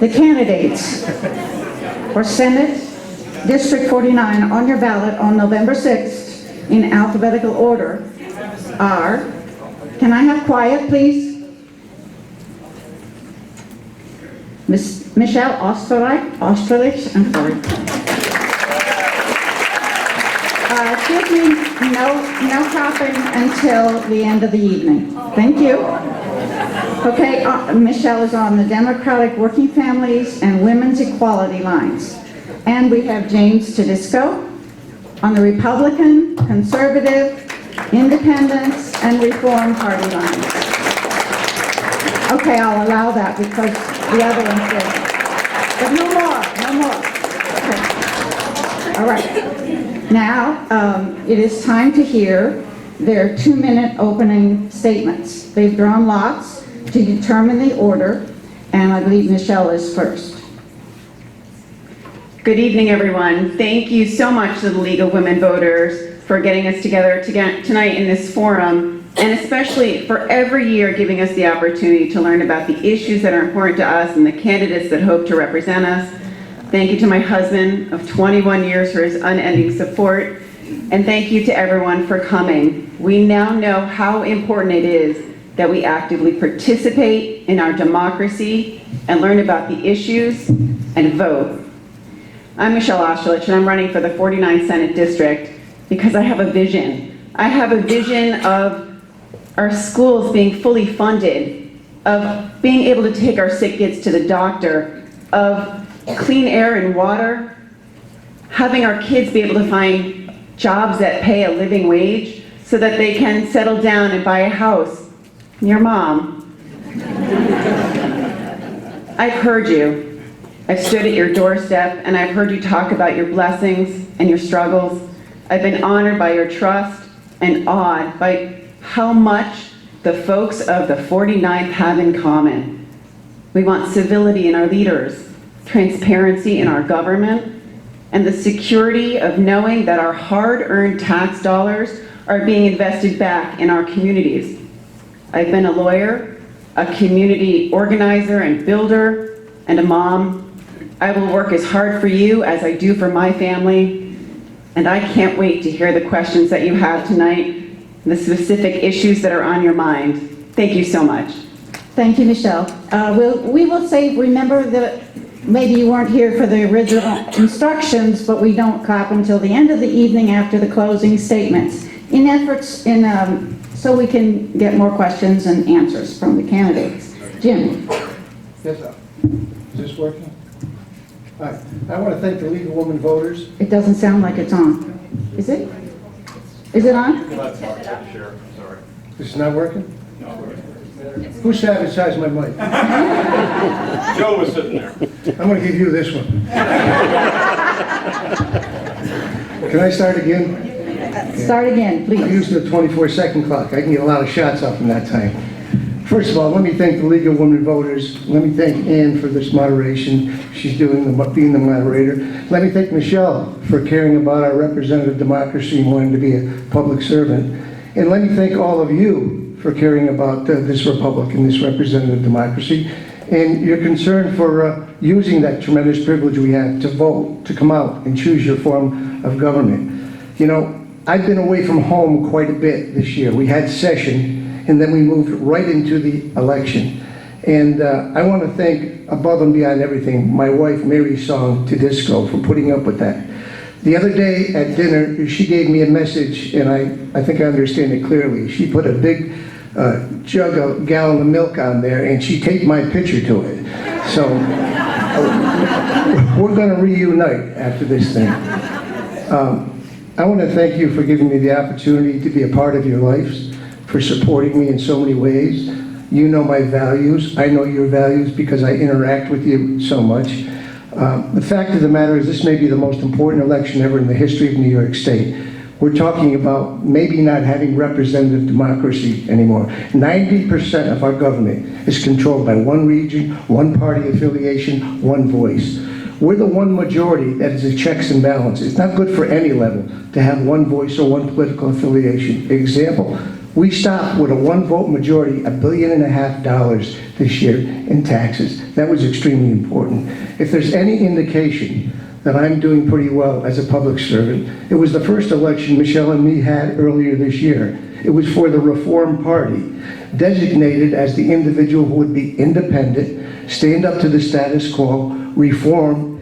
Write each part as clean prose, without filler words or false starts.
The candidates for Senate District 49 on your ballot on November 6th in alphabetical order are, can I have quiet, please? Miss Michelle Ostrelich, I'm sorry. Excuse me, no clapping until the end of the evening. Thank you. Okay, Michelle is on the Democratic Working Families and Women's Equality lines. And we have James Tedisco on the Republican, Conservative, Independence, and Reform Party lines. Okay, I'll allow that because the other ones did. But no more. Okay. All right. Now, it is time to hear their 2-minute opening statements. They've drawn lots to determine the order, and I believe Michelle is first. Good evening, everyone. Thank you so much to the League of Women Voters for getting us together tonight in this forum, and especially for every year giving us the opportunity to learn about the issues that are important to us and the candidates that hope to represent us. Thank you to my husband of 21 years for his unending support, and thank you to everyone for coming. We now know how important it is that we actively participate in our democracy and learn about the issues and vote. I'm Michelle Ostrelich, and I'm running for the 49th Senate District because I have a vision. I have a vision of our schools being fully funded, of being able to take our sick kids to the doctor, of clean air and water, having our kids be able to find jobs that pay a living wage so that they can settle down and buy a house. Your mom. I've heard you. I've stood at your doorstep and I've heard you talk about your blessings and your struggles. I've been honored by your trust and awed by how much the folks of the 49th have in common. We want civility in our leaders, transparency in our government, and the security of knowing that our hard-earned tax dollars are being invested back in our communities. I've been a lawyer, a community organizer and builder, and a mom. I will work as hard for you as I do for my family, and I can't wait to hear the questions that you have tonight, the specific issues that are on your mind. Thank you so much. Thank you, Michelle. We will say, remember that maybe you weren't here for the original instructions, but we don't clap until the end of the evening after the closing statements. So we can get more questions and answers from the candidates. Jim. Yes, sir. Is this working? Hi. I want to thank the League of Women Voters. It doesn't sound like it's on. Is it? Is it on? Sorry. This is not working? No. Who sabotaged my mic? Joe was sitting there. I'm going to give you this one. Can I start again? Start again, please. I'm using the 24-second clock. I can get a lot of shots off in that time. First of all, let me thank the League of Women Voters. Let me thank Ann for this moderation. She's being the moderator. Let me thank Michelle for caring about our representative democracy and wanting to be a public servant. And let me thank all of you for caring about this republic and this representative democracy and your concern for using that tremendous privilege we have to vote, to come out and choose your form of government. You know, I've been away from home quite a bit this year. We had session, and then we moved right into the election. And I want to thank, above and beyond everything, my wife, Mary Song Tedisco, for putting up with that. The other day at dinner, she gave me a message, and I think I understand it clearly. She put a big gallon of milk on there, and she taped my picture to it. So we're going to reunite after this thing. I want to thank you for giving me the opportunity to be a part of your lives, for supporting me in so many ways. You know my values. I know your values because I interact with you so much. The fact of the matter is this may be the most important election ever in the history of New York State. We're talking about maybe not having representative democracy anymore. 90% of our government is controlled by one region, one party affiliation, one voice. We're the one majority that is a checks and balances. It's not good for any level to have one voice or one political affiliation. Example, We stopped with a one-vote majority, $1.5 billion this year in taxes. That was extremely important. If there's any indication that I'm doing pretty well as a public servant, it was the first election Michelle and me had earlier this year. It was for the Reform Party, designated as the individual who would be independent, stand up to the status quo, reform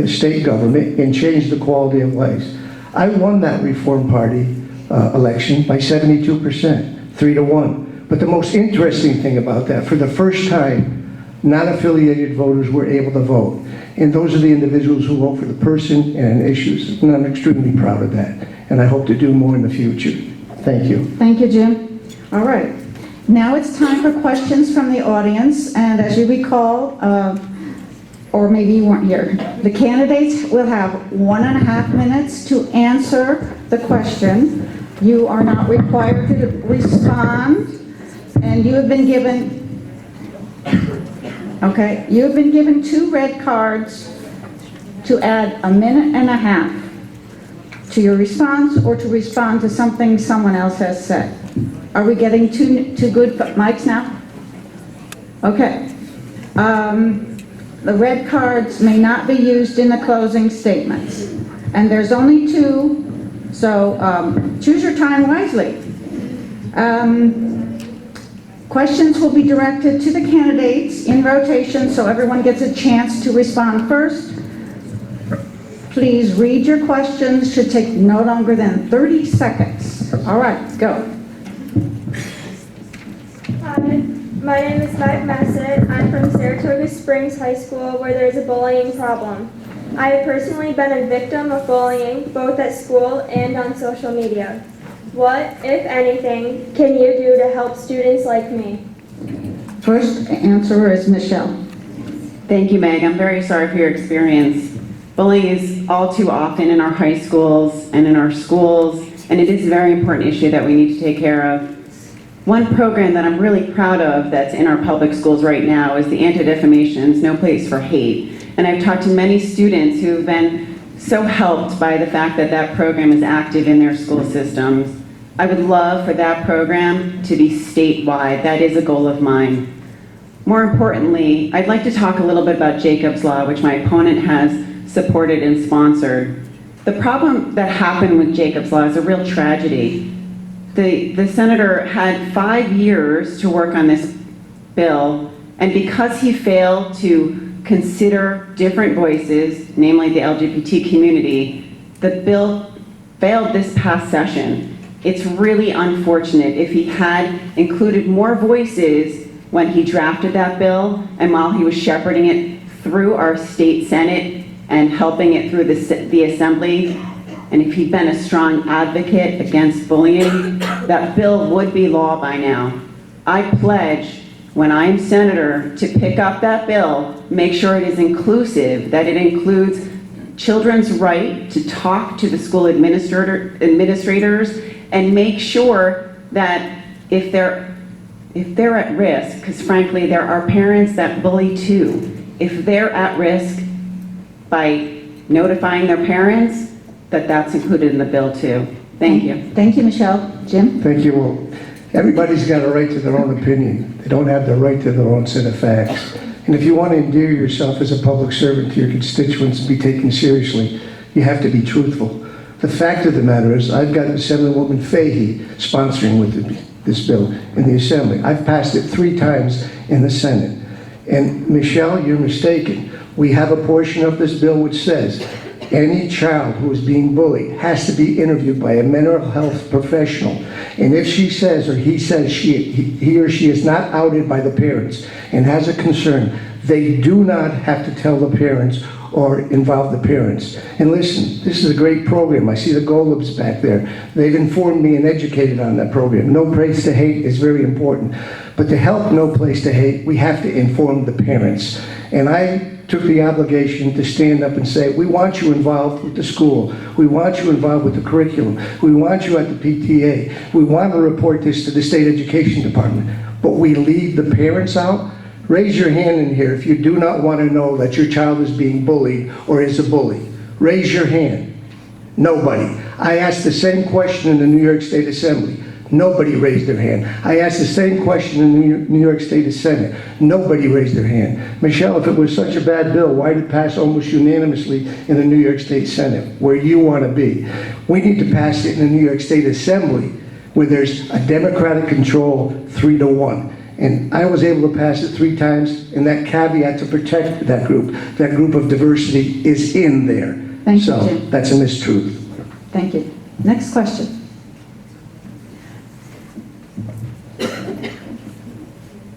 state government, and change the quality of life. I won that Reform Party election by 72%, 3-1. But the most interesting thing about that, for the first time, non-affiliated voters were able to vote. And those are the individuals who vote for the person and issues. And I'm extremely proud of that. And I hope to do more in the future. Thank you. Thank you, Jim. All right. Now it's time for questions from the audience. And as you recall, or maybe you weren't here, the candidates will have 1.5 minutes to answer the question. You are not required to respond, and you have been given, okay, you have been given 2 red cards to add 1.5 minutes to your response or to respond to something someone else has said. Are we getting two good mics now? Okay. The red cards may not be used in the closing statements. And there's only 2, so choose your time wisely. Questions will be directed to the candidates in rotation so everyone gets a chance to respond first. Please read your questions, should take no longer than 30 seconds. All right, go. Hi, my name is Mike Massett. I'm from Saratoga Springs High School, where there's a bullying problem. I have personally been a victim of bullying, both at school and on social media. What, if anything, can you do to help students like me? First answerer is Michelle. Thank you, Meg. I'm very sorry for your experience. Bullying is all too often in our high schools and in our schools, and it is a very important issue that we need to take care of. One program that I'm really proud of that's in our public schools right now is the Anti-Defamation's No Place for Hate. And I've talked to many students who have been so helped by the fact that that program is active in their school systems. I would love for that program to be statewide. That is a goal of mine. More importantly, I'd like to talk a little bit about Jacob's Law, which my opponent has supported and sponsored. The problem that happened with Jacob's Law is a real tragedy. The senator had 5 years to work on this bill, and because he failed to consider different voices, namely the LGBT community, the bill failed this past session. It's really unfortunate. If he had included more voices when he drafted that bill and while he was shepherding it through our state Senate and helping it through the Assembly, and if he'd been a strong advocate against bullying, that bill would be law by now. I pledge, when I'm senator, to pick up that bill, make sure it is inclusive, that it includes children's right to talk to the school administrators, and make sure that if they're at risk, because frankly, there are parents that bully too, if they're at risk, by notifying their parents, that's included in the bill too. Thank you. Thank you, Michelle. Jim? Thank you. Well, everybody's got a right to their own opinion. They don't have the right to their own set of facts. And if you want to endear yourself as a public servant to your constituents and be taken seriously, you have to be truthful. The fact of the matter is, I've got Assemblywoman Fahey sponsoring with this bill in the Assembly. I've passed it 3 times in the Senate. And Michelle, you're mistaken. We have a portion of this bill which says any child who is being bullied has to be interviewed by a mental health professional. And if she says or he says he or she is not outed by the parents and has a concern, they do not have to tell the parents or involve the parents. And listen, this is a great program. I see the Golubs back there. They've informed me and educated on that program. No Place to Hate is very important. But to help No Place to Hate, we have to inform the parents. And I took the obligation to stand up and say, we want you involved with the school. We want you involved with the curriculum. We want you at the PTA. We want to report this to the state education department. But we leave the parents out. Raise your hand in here if you do not want to know that your child is being bullied or is a bully. Raise your hand. Nobody. I asked the same question in the New York State Assembly. Nobody raised their hand. I asked the same question in the New York State Senate. Nobody raised their hand. Michelle, if it was such a bad bill, why did it pass almost unanimously in the New York State Senate, where you want to be? We need to pass it in the New York State Assembly, where there's a Democratic control 3-1. And I was able to pass it 3 times, and that caveat to protect that group of diversity is in there. Thank you, So Jim. that's a mistruth. Thank you. Next question.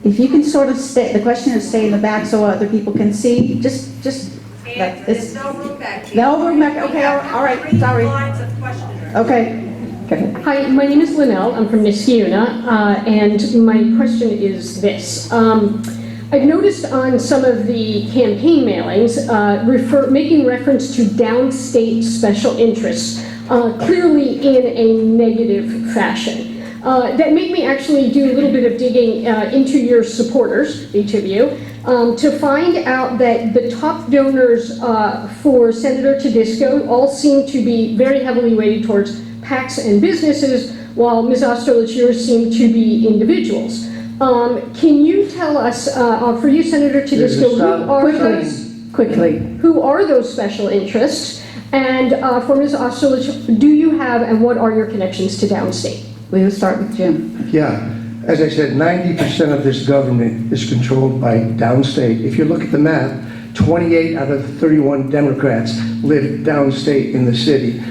If you can sort of stay, the question is stay in the back so other people can see, just, There's no room back here. No room back, okay, all right, sorry. 3 lines of questioners. Okay. Go ahead. Hi, my name is Linnell. I'm from Niskayuna, and my question is this. I've noticed on some of the campaign mailings making reference to downstate special interests, clearly in a negative fashion. That made me actually do a little bit of digging into your supporters, each of you, to find out that the top donors for Senator Tedisco all seem to be very heavily weighted towards PACs and businesses, while Ms. Ostrelich, yours seem to be individuals. Can you tell us, for you, Senator Tedisco, who are those special interests? And for Ms. Ostrelich, do you have and what are your connections to Downstate? We'll start with Jim. Yeah, as I said, 90% of this government is controlled by downstate. If you look at the map, 28 out of the 31 Democrats live downstate in the city.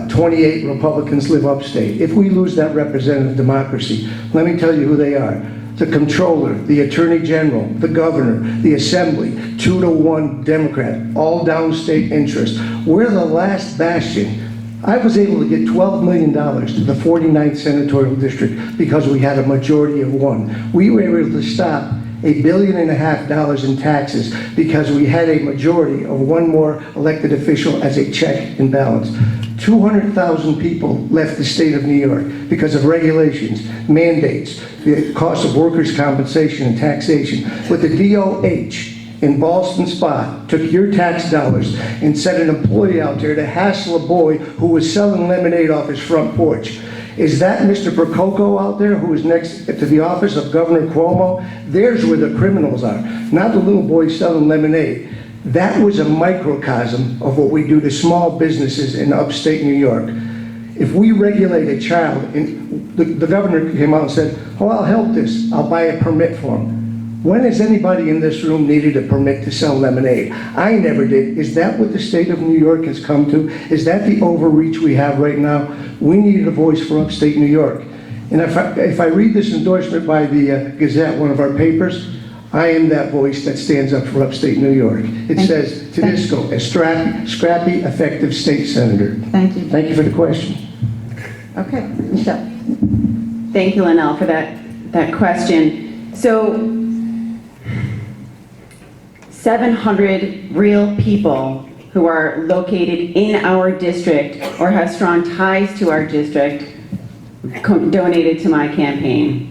28 Republicans live upstate. If we lose that representative democracy, let me tell you who they are. The comptroller, the attorney general, the governor, the assembly, 2-1 Democrat, all downstate interests. We're the last bastion. I was able to get $12 million to the 49th senatorial district because we had a majority of 1. We were able to stop $1.5 billion in taxes because we had a majority of 1 more elected official as a check and balance. 200,000 people left the state of New York because of regulations, mandates, the cost of workers' compensation and taxation. But the DOH in Ballston Spa took your tax dollars and sent an employee out there to hassle a boy who was selling lemonade off his front porch. Is that Mr. Prococo out there who is next to the office of Governor Cuomo? There's where the criminals are, not the little boy selling lemonade. That was a microcosm of what we do to small businesses in upstate New York. If we regulate a child, and the governor came out and said, oh, I'll help this, I'll buy a permit for him. When has anybody in this room needed a permit to sell lemonade? I never did. Is that what the state of New York has come to? Is that the overreach we have right now? We needed a voice for upstate New York. And if I read this endorsement by the Gazette, one of our papers, I am that voice that stands up for upstate New York. It says, Tedisco, a scrappy, effective state senator. Thank you. Thank you for the question. Okay, Michelle. Thank you, Linnell, for that question. So, 700 real people who are located in our district or have strong ties to our district donated to my campaign.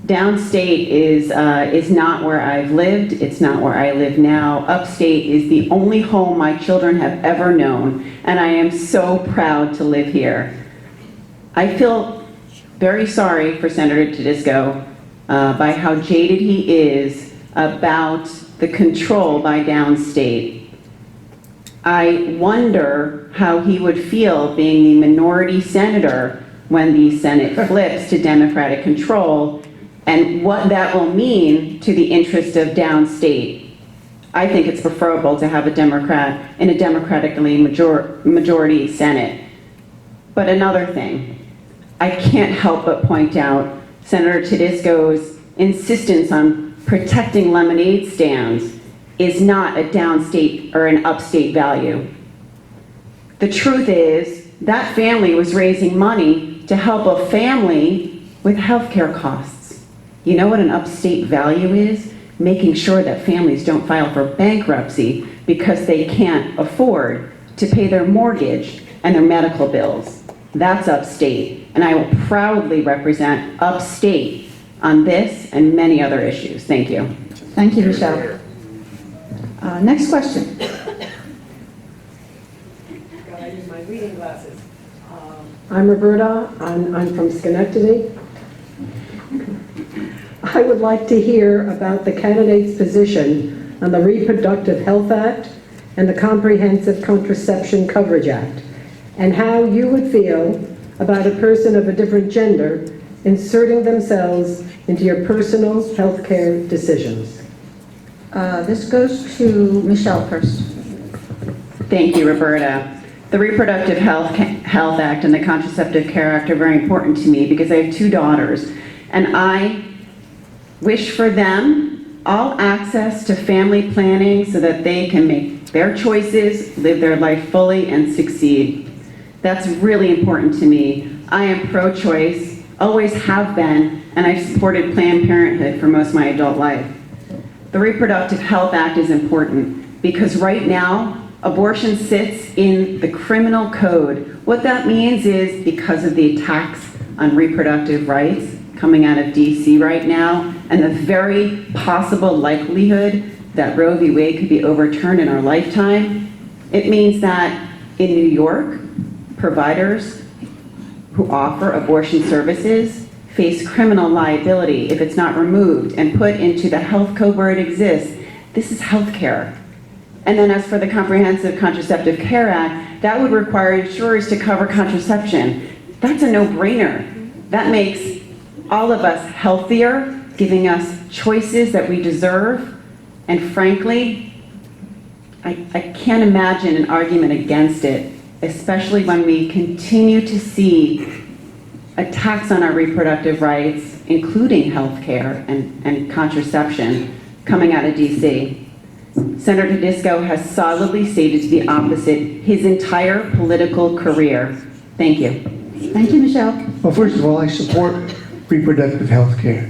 Downstate is not where I've lived. It's not where I live now. Upstate is the only home my children have ever known, and I am so proud to live here. I feel very sorry for Senator Tedisco by how jaded he is about the control by downstate. I wonder how he would feel being the minority senator when the Senate flips to Democratic control, and what that will mean to the interest of downstate. I think it's preferable to have a Democrat in a democratically majority Senate. But another thing, I can't help but point out Senator Tedisco's insistence on protecting lemonade stands is not a downstate or an upstate value. The truth is, that family was raising money to help a family with healthcare costs. You know what an upstate value is? Making sure that families don't file for bankruptcy because they can't afford to pay their mortgage and their medical bills. That's upstate, and I will proudly represent upstate on this and many other issues. Thank you. Thank you, Michelle. Next question. Gotta use my reading glasses. I'm Roberta. I'm from Schenectady. I would like to hear about the candidate's position on the Reproductive Health Act and the Comprehensive Contraception Coverage Act, and how you would feel about a person of a different gender inserting themselves into your personal health care decisions. This goes to Michelle first. Thank you, Roberta. The Reproductive Health Act and the Contraceptive Care Act are very important to me because I have 2 daughters, and I wish for them all access to family planning so that they can make their choices, live their life fully, and succeed. That's really important to me. I am pro-choice, always have been, and I've supported Planned Parenthood for most of my adult life. The Reproductive Health Act is important because right now, abortion sits in the criminal code. What that means is because of the attacks on reproductive rights coming out of DC right now, and the very possible likelihood that Roe v. Wade could be overturned in our lifetime, it means that in New York, providers who offer abortion services face criminal liability if it's not removed and put into the health code where it exists. This is health care. And then as for the Comprehensive Contraceptive Care Act, that would require insurers to cover contraception. That's a no-brainer. That makes all of us healthier, giving us choices that we deserve. And frankly, I can't imagine an argument against it, especially when we continue to see attacks on our reproductive rights, including health care and contraception, coming out of DC. Senator Tedisco has solidly stated to the opposite his entire political career. Thank you. Thank you, Michelle. Well, first of all, I support reproductive health care.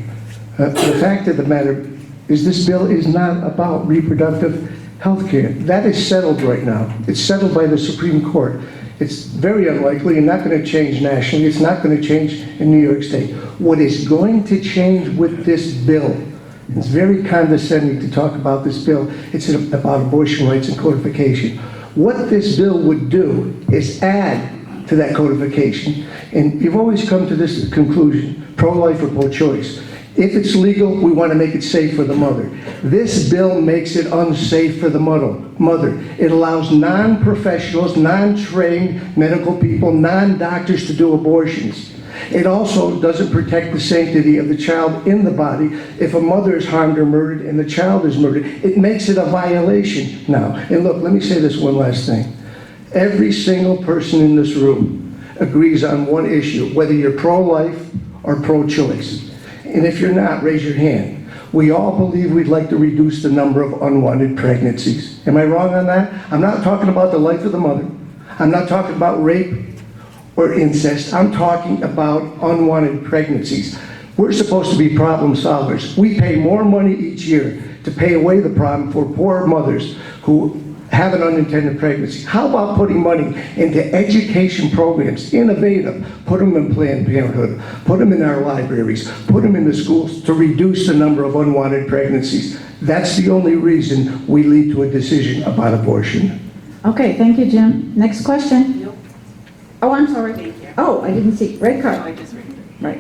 The fact of the matter is this bill is not about reproductive health care. That is settled right now. It's settled by the Supreme Court. It's very unlikely and not going to change nationally. It's not going to change in New York State. What is going to change with this bill, it's very condescending to talk about this bill, it's about abortion rights and codification. What this bill would do is add to that codification. And you've always come to this conclusion, pro-life or pro-choice. If it's legal, we want to make it safe for the mother. This bill makes it unsafe for the mother. It allows non-professionals, non-trained medical people, non-doctors to do abortions. It also doesn't protect the sanctity of the child in the body. If a mother is harmed or murdered and the child is murdered, it makes it a violation now. And look, let me say this one last thing. Every single person in this room agrees on one issue, whether you're pro-life or pro-choice. And if you're not, raise your hand. We all believe we'd like to reduce the number of unwanted pregnancies. Am I wrong on that? I'm not talking about the life of the mother. I'm not talking about rape or incest. I'm talking about unwanted pregnancies. We're supposed to be problem solvers. We pay more money each year to pay away the problem for poor mothers who have an unintended pregnancy. How about putting money into education programs, innovative, put them in Planned Parenthood, put them in our libraries, put them in the schools to reduce the number of unwanted pregnancies. That's the only reason we lead to a decision about abortion. Okay, thank you, Jim. Next question. Nope. Oh, I'm sorry. Thank you. Oh, I didn't see. Red card. I just read it. Right.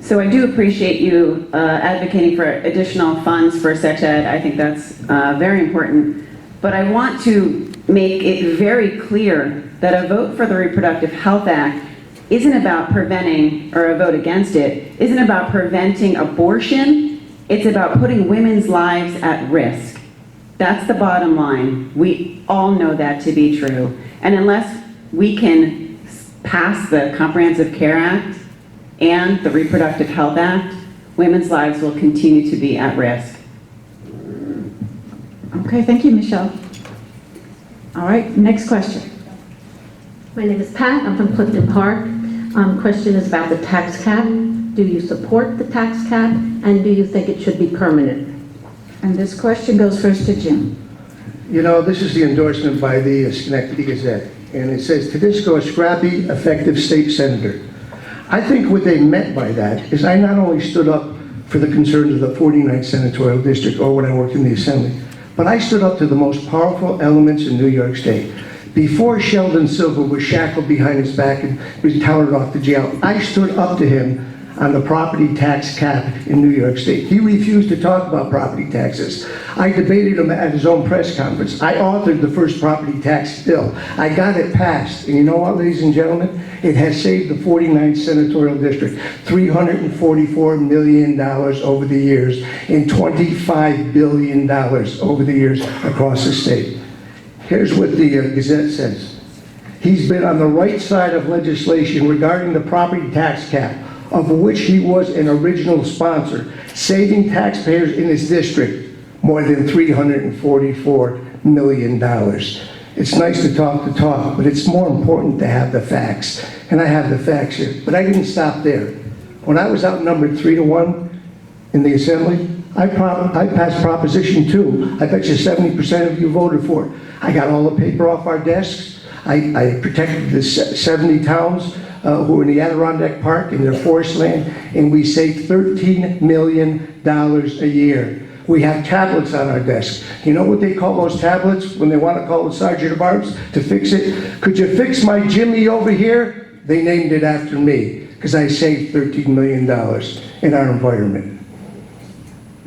So I do appreciate you advocating for additional funds for sex ed. I think that's very important. But I want to make it very clear that a vote for the Reproductive Health Act isn't about preventing, or a vote against it, isn't about preventing abortion. It's about putting women's lives at risk. That's the bottom line. We all know that to be true. And unless we can pass the Comprehensive Care Act and the Reproductive Health Act, women's lives will continue to be at risk. Okay, thank you, Michelle. All right, next question. My name is Pat. I'm from Clifton Park. Question is about the tax cap. Do you support the tax cap, and do you think it should be permanent? And this question goes first to Jim. You know, this is the endorsement by the Schenectady Gazette, and it says, Tedisco, a scrappy, effective state senator. I think what they meant by that is I not only stood up for the concerns of the 49th Senatorial District or when I worked in the Assembly, but I stood up to the most powerful elements in New York State. Before Sheldon Silver was shackled behind his back and was touted off to jail, I stood up to him on the property tax cap in New York State. He refused to talk about property taxes. I debated him at his own press conference. I authored the first property tax bill. I got it passed. And you know what, ladies and gentlemen? It has saved the 49th Senatorial District $344 million over the years and $25 billion over the years across the state. Here's what the Gazette says. He's been on the right side of legislation regarding the property tax cap, of which he was an original sponsor, saving taxpayers in his district more than $344 million. It's nice to talk, but it's more important to have the facts. And I have the facts here. But I didn't stop there. When I was outnumbered 3-1 in the Assembly, I passed Proposition 2. I bet you 70% of you voted for it. I got all the paper off our desks. I protected the 70 towns who are in the Adirondack Park in their forest land, and we saved $13 million a year. We have tablets on our desk. You know what they call those tablets when they want to call the Sergeant of Arms to fix it? Could you fix my Jimmy over here? They named it after me because I saved $13 million in our environment.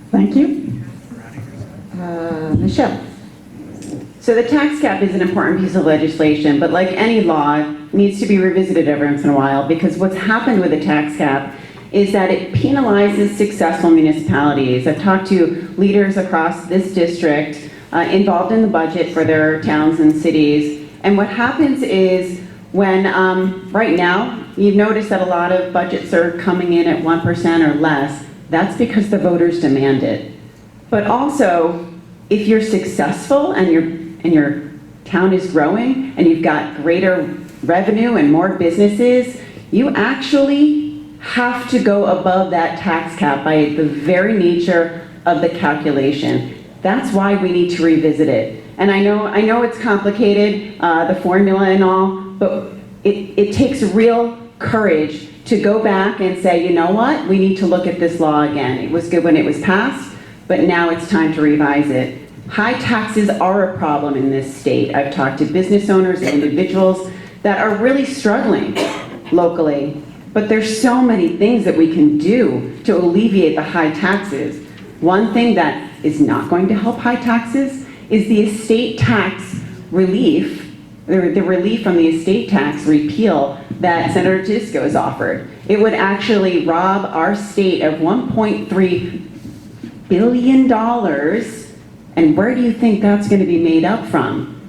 Thank you. Michelle. So the tax cap is an important piece of legislation, but like any law, it needs to be revisited every once in a while, because what's happened with the tax cap is that it penalizes successful municipalities. I've talked to leaders across this district involved in the budget for their towns and cities, and what happens is when, right now, you've noticed that a lot of budgets are coming in at 1% or less. That's because the voters demand it. But also, if you're successful and your town is growing and you've got greater revenue and more businesses, you actually have to go above that tax cap by the very nature of the calculation. That's why we need to revisit it. And I know it's complicated, the formula and all, but it takes real courage to go back and say, you know what, we need to look at this law again. It was good when it was passed, but now it's time to revise it. High taxes are a problem in this state. I've talked to business owners and individuals that are really struggling locally, but there's so many things that we can do to alleviate the high taxes. One thing that is not going to help high taxes is the estate tax relief, the relief from the estate tax repeal that Senator Tedisco has offered. It would actually rob our state of $1.3 billion, and where do you think that's going to be made up from?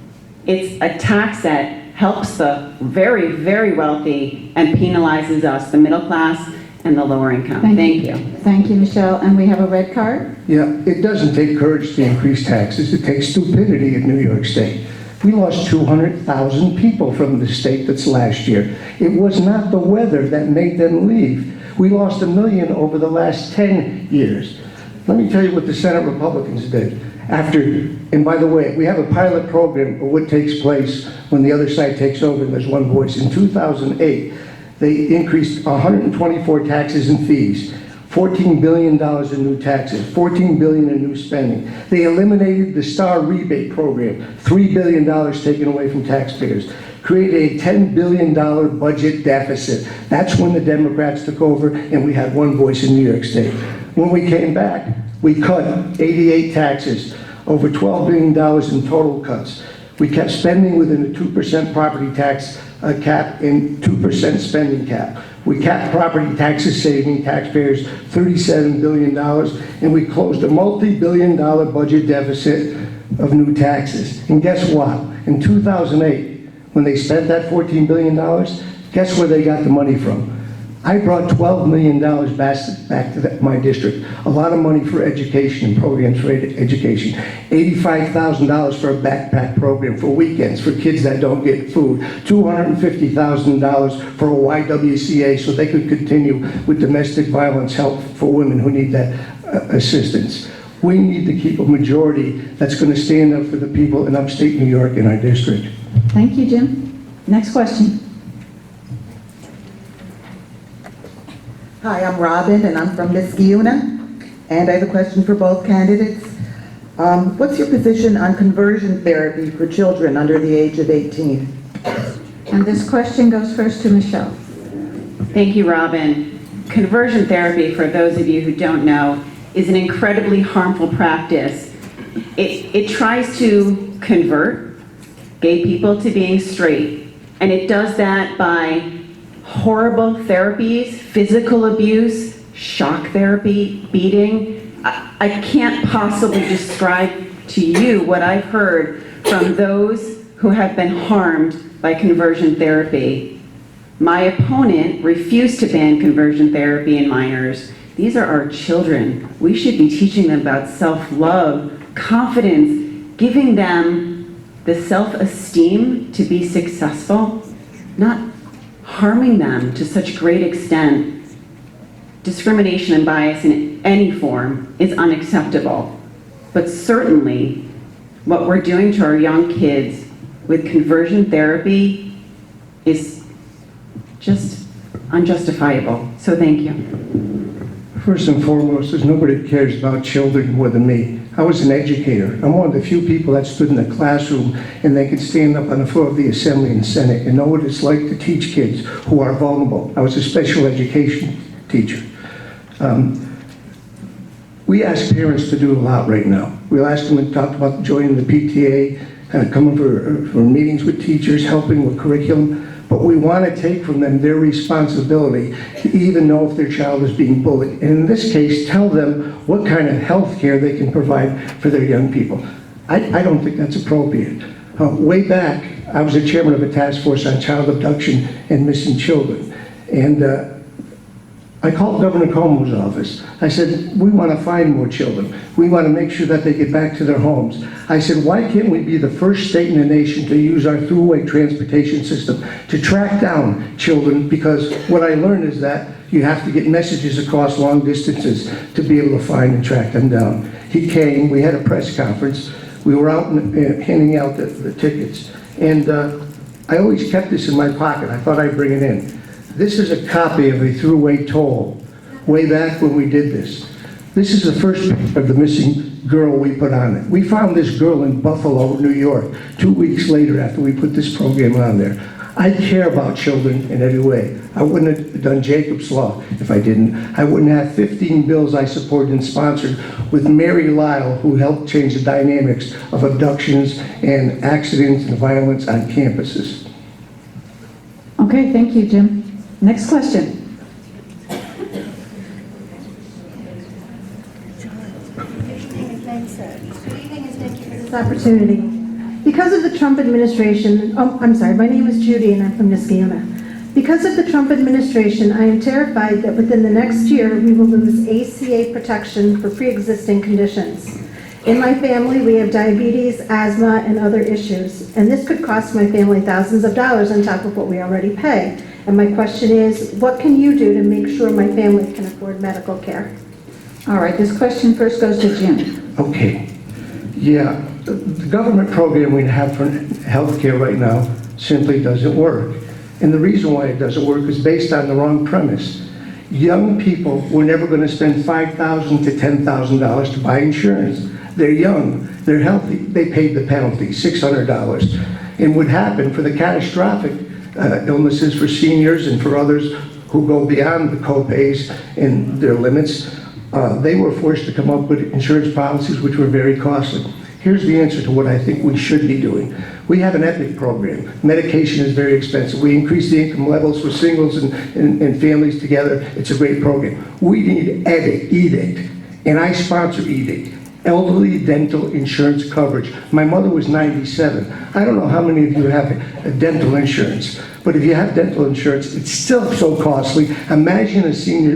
It's a tax that helps the very, very wealthy and penalizes us, the middle class and the lower income. Thank you. Thank you, Michelle. And we have a red card. Yeah, it doesn't take courage to increase taxes. It takes stupidity in New York State. We lost 200,000 people from the state that's last year. It was not the weather that made them leave. We lost 1 million over the last 10 years. Let me tell you what the Senate Republicans did. And by the way, we have a pilot program of what takes place when the other side takes over and there's one voice. In 2008, they increased 124 taxes and fees, $14 billion in new taxes, $14 billion in new spending. They eliminated the STAR rebate program, $3 billion taken away from taxpayers, created a $10 billion budget deficit. That's when the Democrats took over and we had one voice in New York State. When we came back, we cut 88 taxes, over $12 billion in total cuts. We kept spending within a 2% property tax cap and 2% spending cap. We capped property taxes, saving taxpayers $37 billion, and we closed a multi-billion-dollar budget deficit of new taxes. And guess what? In 2008, when they spent that $14 billion, guess where they got the money from? I brought $12 million back to my district. A lot of money for education and programs for education. $85,000 for a backpack program for weekends for kids that don't get food. $250,000 for a YWCA so they could continue with domestic violence help for women who need that assistance. We need to keep a majority that's going to stand up for the people in upstate New York in our district. Thank you, Jim. Next question. Hi, I'm Robin, and I'm from Niskiuna, and I have a question for both candidates. What's your position on conversion therapy for children under the age of 18? And this question goes first to Michelle. Thank you, Robin. Conversion therapy, for those of you who don't know, is an incredibly harmful practice. It tries to convert gay people to being straight, and it does that by horrible therapies, physical abuse, shock therapy, beating. I can't possibly describe to you what I've heard from those who have been harmed by conversion therapy. My opponent refused to ban conversion therapy in minors. These are our children. We should be teaching them about self-love, confidence, giving them the self-esteem to be successful, not harming them to such great extent. Discrimination and bias in any form is unacceptable, but certainly what we're doing to our young kids with conversion therapy is just unjustifiable. So thank you. First and foremost, there's nobody that cares about children more than me. I was an educator. I'm one of the few people that stood in the classroom and they could stand up on the floor of the Assembly and Senate and know what it's like to teach kids who are vulnerable. I was a special education teacher. We ask parents to do a lot right now. We'll ask them to talk about joining the PTA, coming for meetings with teachers, helping with curriculum. But we want to take from them their responsibility to even know if their child is being bullied. And in this case, tell them what kind of health care they can provide for their young people. I don't think that's appropriate. Way back, I was the chairman of a task force on child abduction and missing children. And I called Governor Cuomo's office. I said, we want to find more children. We want to make sure that they get back to their homes. I said, why can't we be the first state in the nation to use our throughway transportation system to track down children? Because what I learned is that you have to get messages across long distances to be able to find and track them down. He came, we had a press conference. We were out handing out the tickets. And I always kept this in my pocket. I thought I'd bring it in. This is a copy of a throughway toll, way back when we did this. This is the first picture of the missing girl we put on it. We found this girl in Buffalo, New York, 2 weeks later after we put this program on there. I care about children in every way. I wouldn't have done Jacob's Law if I didn't. I wouldn't have 15 bills I supported and sponsored with Mary Lyle, who helped change the dynamics of abductions and accidents and violence on campuses. Okay, thank you, Jim. Next question. This opportunity. Because of the Trump administration, my name is Judy and I'm from Niskayuna. Because of the Trump administration, I am terrified that within the next year we will lose ACA protection for pre-existing conditions. In my family, we have diabetes, asthma, and other issues, and this could cost my family thousands of dollars on top of what we already pay. And my question is, what can you do to make sure my family can afford medical care? All right, this question first goes to Jim. Okay. Yeah, the government program we have for healthcare right now simply doesn't work. And the reason why it doesn't work is based on the wrong premise. Young people were never going to spend $5,000 to $10,000 to buy insurance. They're young, they're healthy, they paid the penalty, $600. And what happened for the catastrophic illnesses for seniors and for others who go beyond the co-pays and their limits, they were forced to come up with insurance policies which were very costly. Here's the answer to what I think we should be doing. We have an EPIC program. Medication is very expensive. We increase the income levels for singles and families together. It's a great program. We need EDICT, and I sponsor EDICT. Elderly dental insurance coverage. My mother was 97. I don't know how many of you have dental insurance, but if you have dental insurance, it's still so costly. Imagine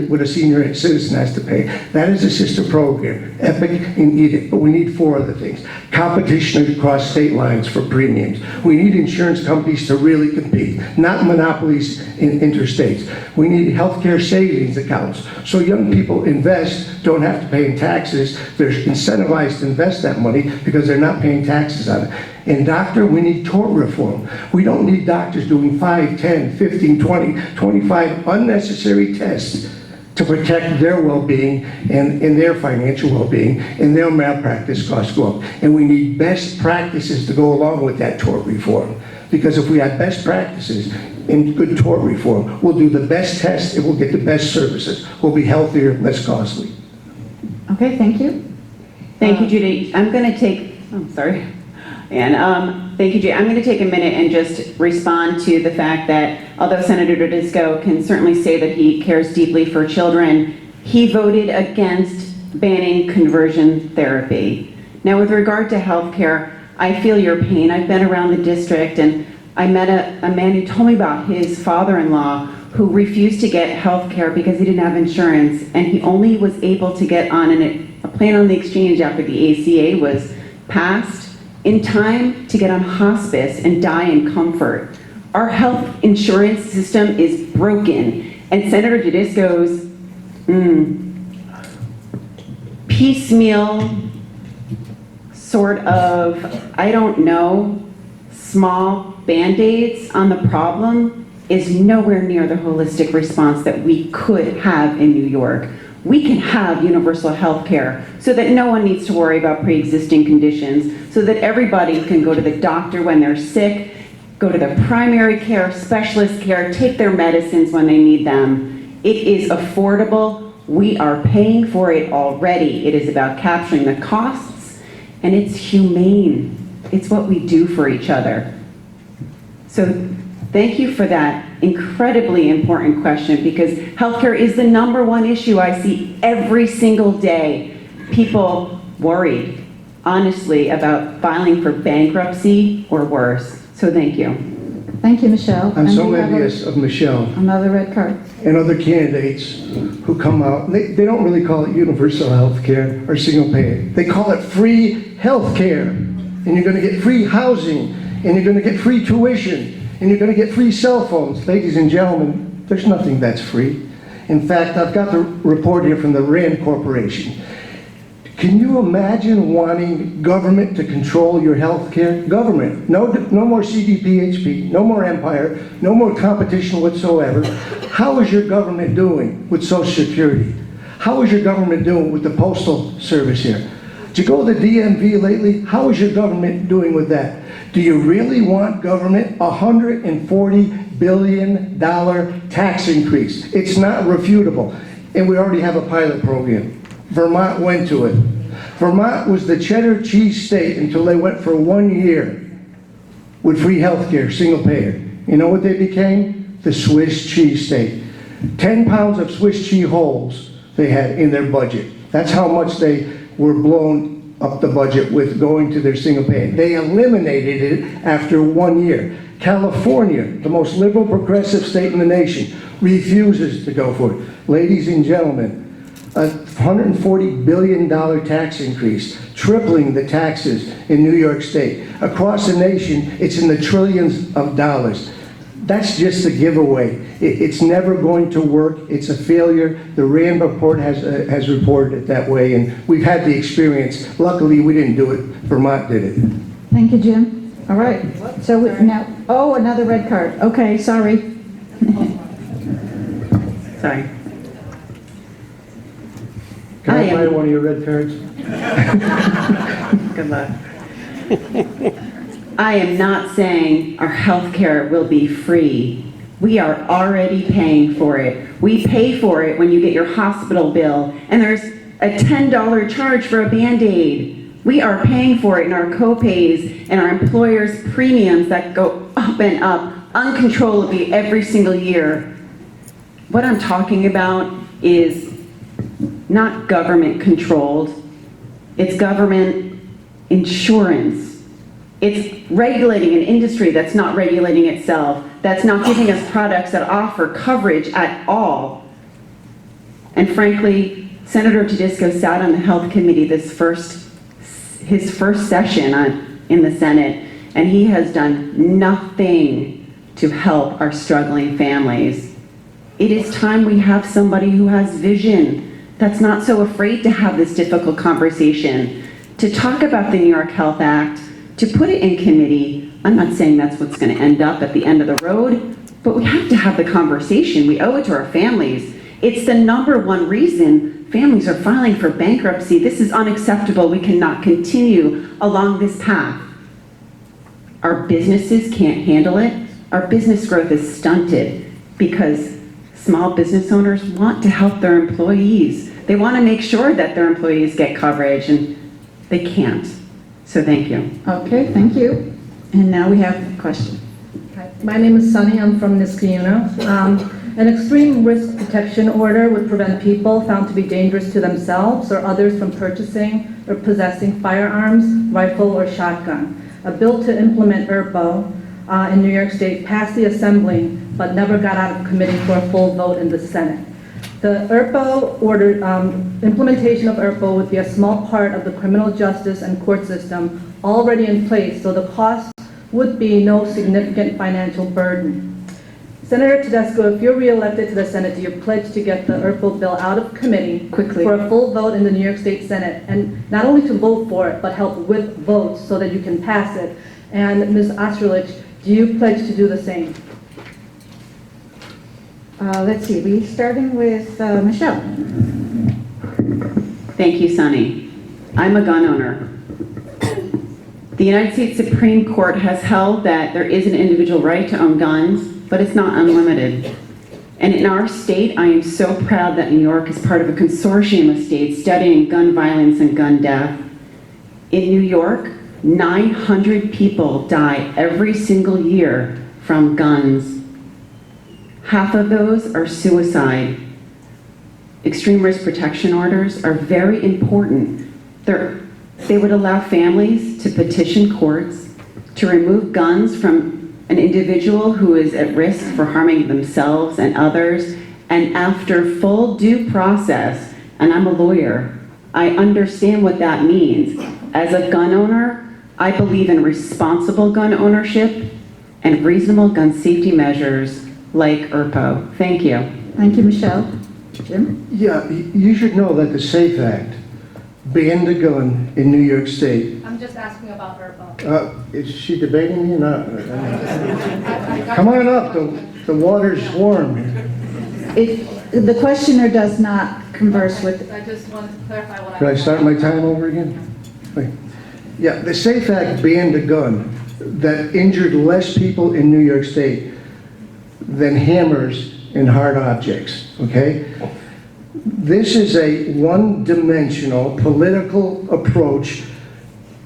what a senior citizen has to pay. That is a sister program, EPIC and EDICT, but we need 4 other things. Competition across state lines for premiums. We need insurance companies to really compete, not monopolies in interstates. We need healthcare savings accounts, so young people invest, don't have to pay in taxes. They're incentivized to invest that money because they're not paying taxes on it. And doctor, we need tort reform. We don't need doctors doing 5, 10, 15, 20, 25 unnecessary tests to protect their well-being and their financial well-being, and their malpractice costs go up. And we need best practices to go along with that tort reform. Because if we have best practices in good tort reform, we'll do the best tests and we'll get the best services. We'll be healthier, less costly. Okay, thank you. Thank you, Judy. I'm going to take, sorry. And thank you, Judy. I'm going to take a minute and just respond to the fact that although Senator Tedisco can certainly say that he cares deeply for children, he voted against banning conversion therapy. Now, with regard to healthcare, I feel your pain. I've been around the district, and I met a man who told me about his father-in-law who refused to get health care because he didn't have insurance, and he only was able to get on a plan on the exchange after the ACA was passed in time to get on hospice and die in comfort. Our health insurance system is broken, and Senator Tedisco's piecemeal sort of, I don't know, small Band-Aids on the problem is nowhere near the holistic response that we could have in New York. We can have universal health care so that no one needs to worry about pre-existing conditions, so that everybody can go to the doctor when they're sick, go to the primary care, specialist care, take their medicines when they need them. It is affordable. We are paying for it already. It is about capturing the costs, and it's humane. It's what we do for each other. So thank you for that incredibly important question, because healthcare is the #1 issue I see every single day. People worried, honestly, about filing for bankruptcy or worse. So thank you. Thank you, Michelle. I'm And so we have envious of Michelle another red card. and other candidates who come out. They don't really call it universal health care or single payer. They call it free health care. And you're going to get free housing, and you're going to get free tuition, and you're going to get free cell phones. Ladies and gentlemen, there's nothing that's free. In fact, I've got the report here from the RAND Corporation. Can you imagine wanting government to control your health care? Government. No more CDPHP, no more empire, no more competition whatsoever. How is your government doing with Social Security? How is your government doing with the Postal Service here? Did you go to the DMV lately? How is your government doing with that? Do you really want government? $140 billion tax increase. It's not refutable. And we already have a pilot program. Vermont went to it. Vermont was the cheddar cheese state until they went for 1 year with free health care, single payer. You know what they became? The Swiss cheese state. 10 pounds of Swiss cheese holes they had in their budget. That's how much they were blown up the budget with going to their single payer. They eliminated it after 1 year. California, the most liberal progressive state in the nation, refuses to go for it. Ladies and gentlemen, a $140 billion tax increase, tripling the taxes in New York State. Across the nation, it's in the trillions of dollars. That's just a giveaway. It's never going to work. It's a failure. The RAND report has reported it that way, and we've had the experience. Luckily, we didn't do it. Vermont did it. Thank you, Jim. All right. So now, another red card. Okay, sorry. Sorry. Can I buy one of your red cards? Good luck. I am not saying our health care will be free. We are already paying for it. We pay for it when you get your hospital bill, and there's a $10 charge for a Band-Aid. We are paying for it in our co-pays and our employers' premiums that go up and up uncontrollably every single year. What I'm talking about is not government controlled, it's government insurance. It's regulating an industry that's not regulating itself, that's not giving us products that offer coverage at all. And frankly, Senator Tedisco sat on the Health Committee his first session in the Senate, and he has done nothing to help our struggling families. It is time we have somebody who has vision, that's not so afraid to have this difficult conversation, to talk about the New York Health Act, to put it in committee. I'm not saying that's what's going to end up at the end of the road, but we have to have the conversation. We owe it to our families. It's the #1 reason families are filing for bankruptcy. This is unacceptable. We cannot continue along this path. Our businesses can't handle it. Our business growth is stunted because small business owners want to help their employees. They want to make sure that their employees get coverage, and they can't. So thank you. Okay, thank you. And now we have a question. My name is Sunny, I'm from Niskayuna. An extreme risk protection order would prevent people found to be dangerous to themselves or others from purchasing or possessing firearms, rifle, or shotgun. A bill to implement ERPO in New York State passed the Assembly, but never got out of committee for a full vote in the Senate. The ERPO order, implementation of ERPO would be a small part of the criminal justice and court system already in place, so the cost would be no significant financial burden. Senator Tedisco, if you're reelected to the Senate, do you pledge to get the ERPO bill out of committee Quickly. for a full vote in the New York State Senate, and not only to vote for it, but help with votes so that you can pass it? And Ms. Ostrelich, do you pledge to do the same? Let's see, we starting with Michelle. Thank you, Sunny. I'm a gun owner. The United States Supreme Court has held that there is an individual right to own guns, but it's not unlimited. And in our state, I am so proud that New York is part of a consortium of states studying gun violence and gun death. In New York, 900 people die every single year from guns. Half of those are suicide. Extreme risk protection orders are very important. They would allow families to petition courts to remove guns from an individual who is at risk for harming themselves and others, and after full due process, and I'm a lawyer, I understand what that means. As a gun owner, I believe in responsible gun ownership and reasonable gun safety measures like ERPO. Thank you. Thank you, Michelle. Jim? Yeah, you should know that the SAFE Act banned a gun in New York State. I'm just asking about ERPO. Is she debating me or not? Come on up, the water's warm here. The questioner does not converse with, I just wanted to clarify what Could I start my time over again? Wait. Yeah, the SAFE Act banned a gun that injured less people in New York State than hammers and hard objects, okay? This is a one-dimensional political approach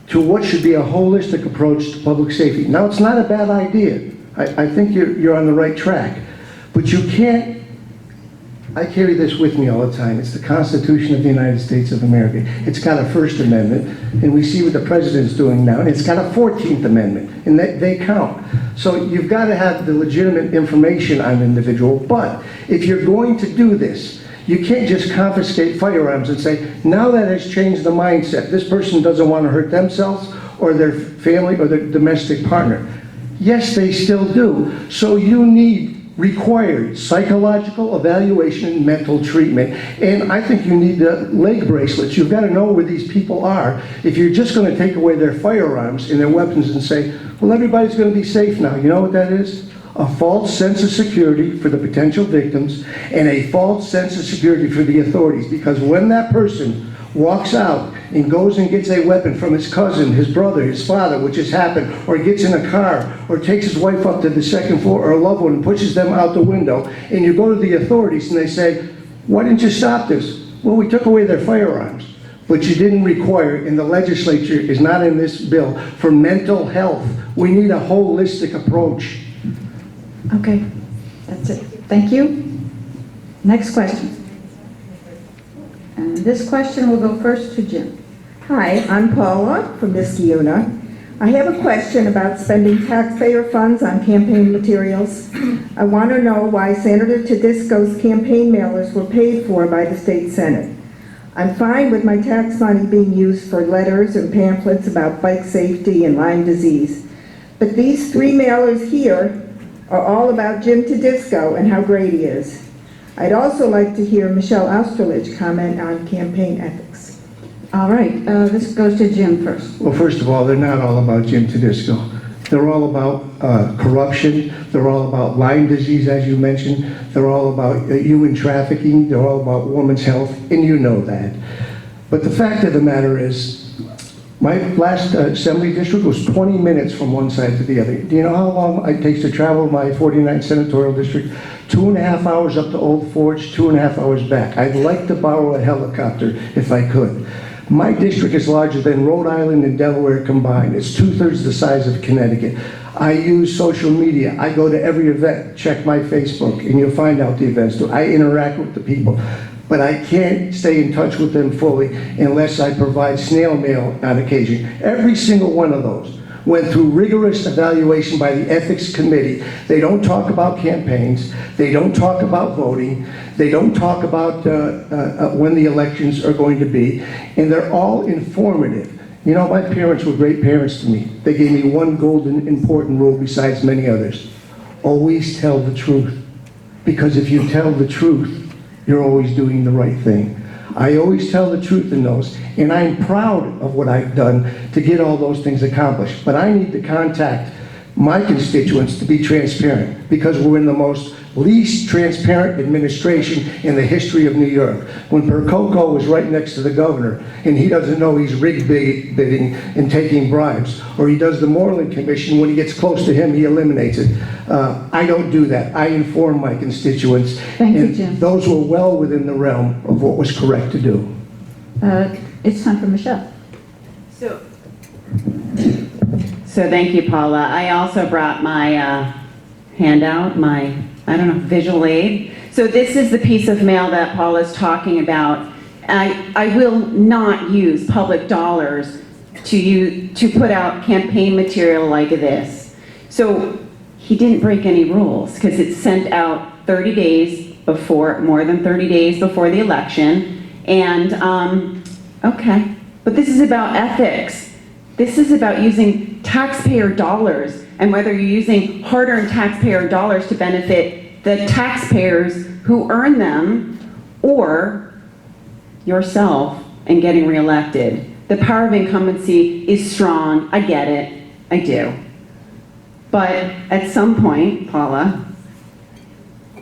to what should be a holistic approach to public safety. Now, it's not a bad idea. I think you're on the right track. But you can't, I carry this with me all the time. It's the Constitution of the United States of America. It's got a First Amendment, and we see what the president's doing now, and it's got a 14th Amendment, and they count. So you've got to have the legitimate information on an individual, but if you're going to do this, you can't just confiscate firearms and say, now that has changed the mindset. This person doesn't want to hurt themselves or their family or their domestic partner. Yes, they still do. So you need required psychological evaluation and mental treatment. And I think you need leg bracelets. You've got to know where these people are. If you're just going to take away their firearms and their weapons and say, well, everybody's going to be safe now. You know what that is? A false sense of security for the potential victims and a false sense of security for the authorities. Because when that person walks out and goes and gets a weapon from his cousin, his brother, his father, which has happened, or gets in a car, or takes his wife up to the second floor, or a loved one and pushes them out the window, and you go to the authorities and they say, why didn't you stop this? Well, we took away their firearms. But you didn't require, and the legislature is not in this bill, for mental health. We need a holistic approach. okay, that's it. Thank you. Next question. And this question will go first to Jim. Hi, I'm Paula from Niskayuna. I have a question about spending taxpayer funds on campaign materials. I want to know why Senator Tedisco's campaign mailers were paid for by the state Senate. I'm fine with my tax money being used for letters and pamphlets about bike safety and Lyme disease. But these 3 mailers here are all about Jim Tedisco and how great he is. I'd also like to hear Michelle Ostrelich comment on campaign ethics. All right, this goes to Jim first. Well, first of all, they're not all about Jim Tedisco. They're all about corruption. They're all about Lyme disease, as you mentioned. They're all about human trafficking. They're all about women's health, and you know that. But the fact of the matter is, my last assembly district was 20 minutes from one side to the other. Do you know how long it takes to travel my 49th senatorial district? 2.5 hours up to Old Forge, 2.5 hours back. I'd like to borrow a helicopter if I could. My district is larger than Rhode Island and Delaware combined. It's 2/3 the size of Connecticut. I use social media. I go to every event, check my Facebook, and you'll find out the events. I interact with the people. But I can't stay in touch with them fully unless I provide snail mail on occasion. Every single one of those went through rigorous evaluation by the Ethics Committee. They don't talk about campaigns. They don't talk about voting. They don't talk about when the elections are going to be. And they're all informative. You know, my parents were great parents to me. They gave me one golden important rule besides many others. Always tell the truth. Because if you tell the truth, you're always doing the right thing. I always tell the truth in those, and I'm proud of what I've done to get all those things accomplished. But I need to contact my constituents to be transparent, because we're in the most least transparent administration in the history of New York. When Percoco was right next to the governor, and he doesn't know he's rig bidding and taking bribes, or he does the Moreland Commission, when he gets close to him, he eliminates it. I don't do that. I inform my constituents. Thank you, and Jim. those were well within the realm of what was correct to do. It's time for Michelle. So thank you, Paula. I also brought my handout, my, visual aid. So this is the piece of mail that Paula's talking about. I will not use public dollars to put out campaign material like this. So he didn't break any rules, because it's sent out 30 days before, more than 30 days before the election. And, okay, but this is about ethics. This is about using taxpayer dollars, and whether you're using hard-earned taxpayer dollars to benefit the taxpayers who earn them, or yourself and getting reelected. The power of incumbency is strong. I get it. I do. But at some point, Paula,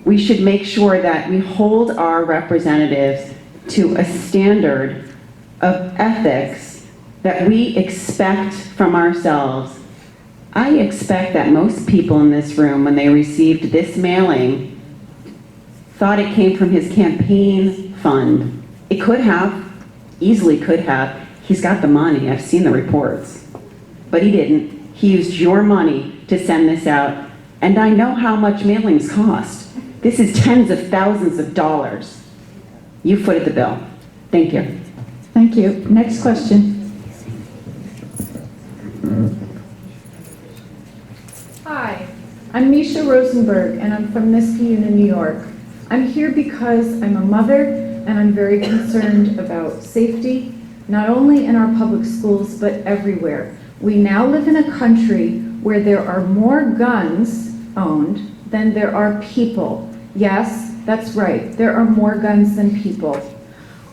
we should make sure that we hold our representatives to a standard of ethics that we expect from ourselves. I expect that most people in this room, when they received this mailing, thought it came from his campaign fund. It could have, easily could have. He's got the money, I've seen the reports. But he didn't. He used your money to send this out. And I know how much mailings cost. This is tens of thousands of dollars. You footed the bill. Thank you. Thank you. Next question. Hi, I'm Misha Rosenberg, and I'm from Niskayuna, New York. I'm here because I'm a mother, and I'm very concerned about safety, not only in our public schools, but everywhere. We now live in a country where there are more guns owned than there are people. Yes, that's right, there are more guns than people.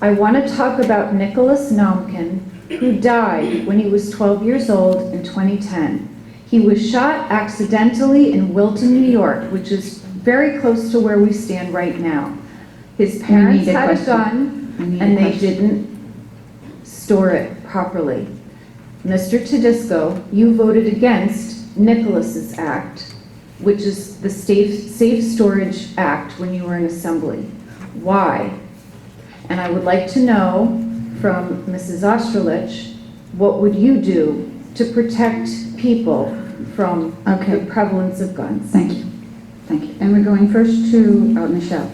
I want to talk about Nicholas Nomkin, who died when he was 12 years old in 2010. He was shot accidentally in Wilton, New York, which is very close to where we stand right now. His parents had a gun, and they didn't store it properly. Mr. Tedisco, you voted against Nicholas's Act, which is the Safe Storage Act, when you were in Assembly. Why? And I would like to know from Mrs. Ostrelich, what would you do to protect people from the prevalence of guns? Thank you. Thank you. And we're going first to Michelle.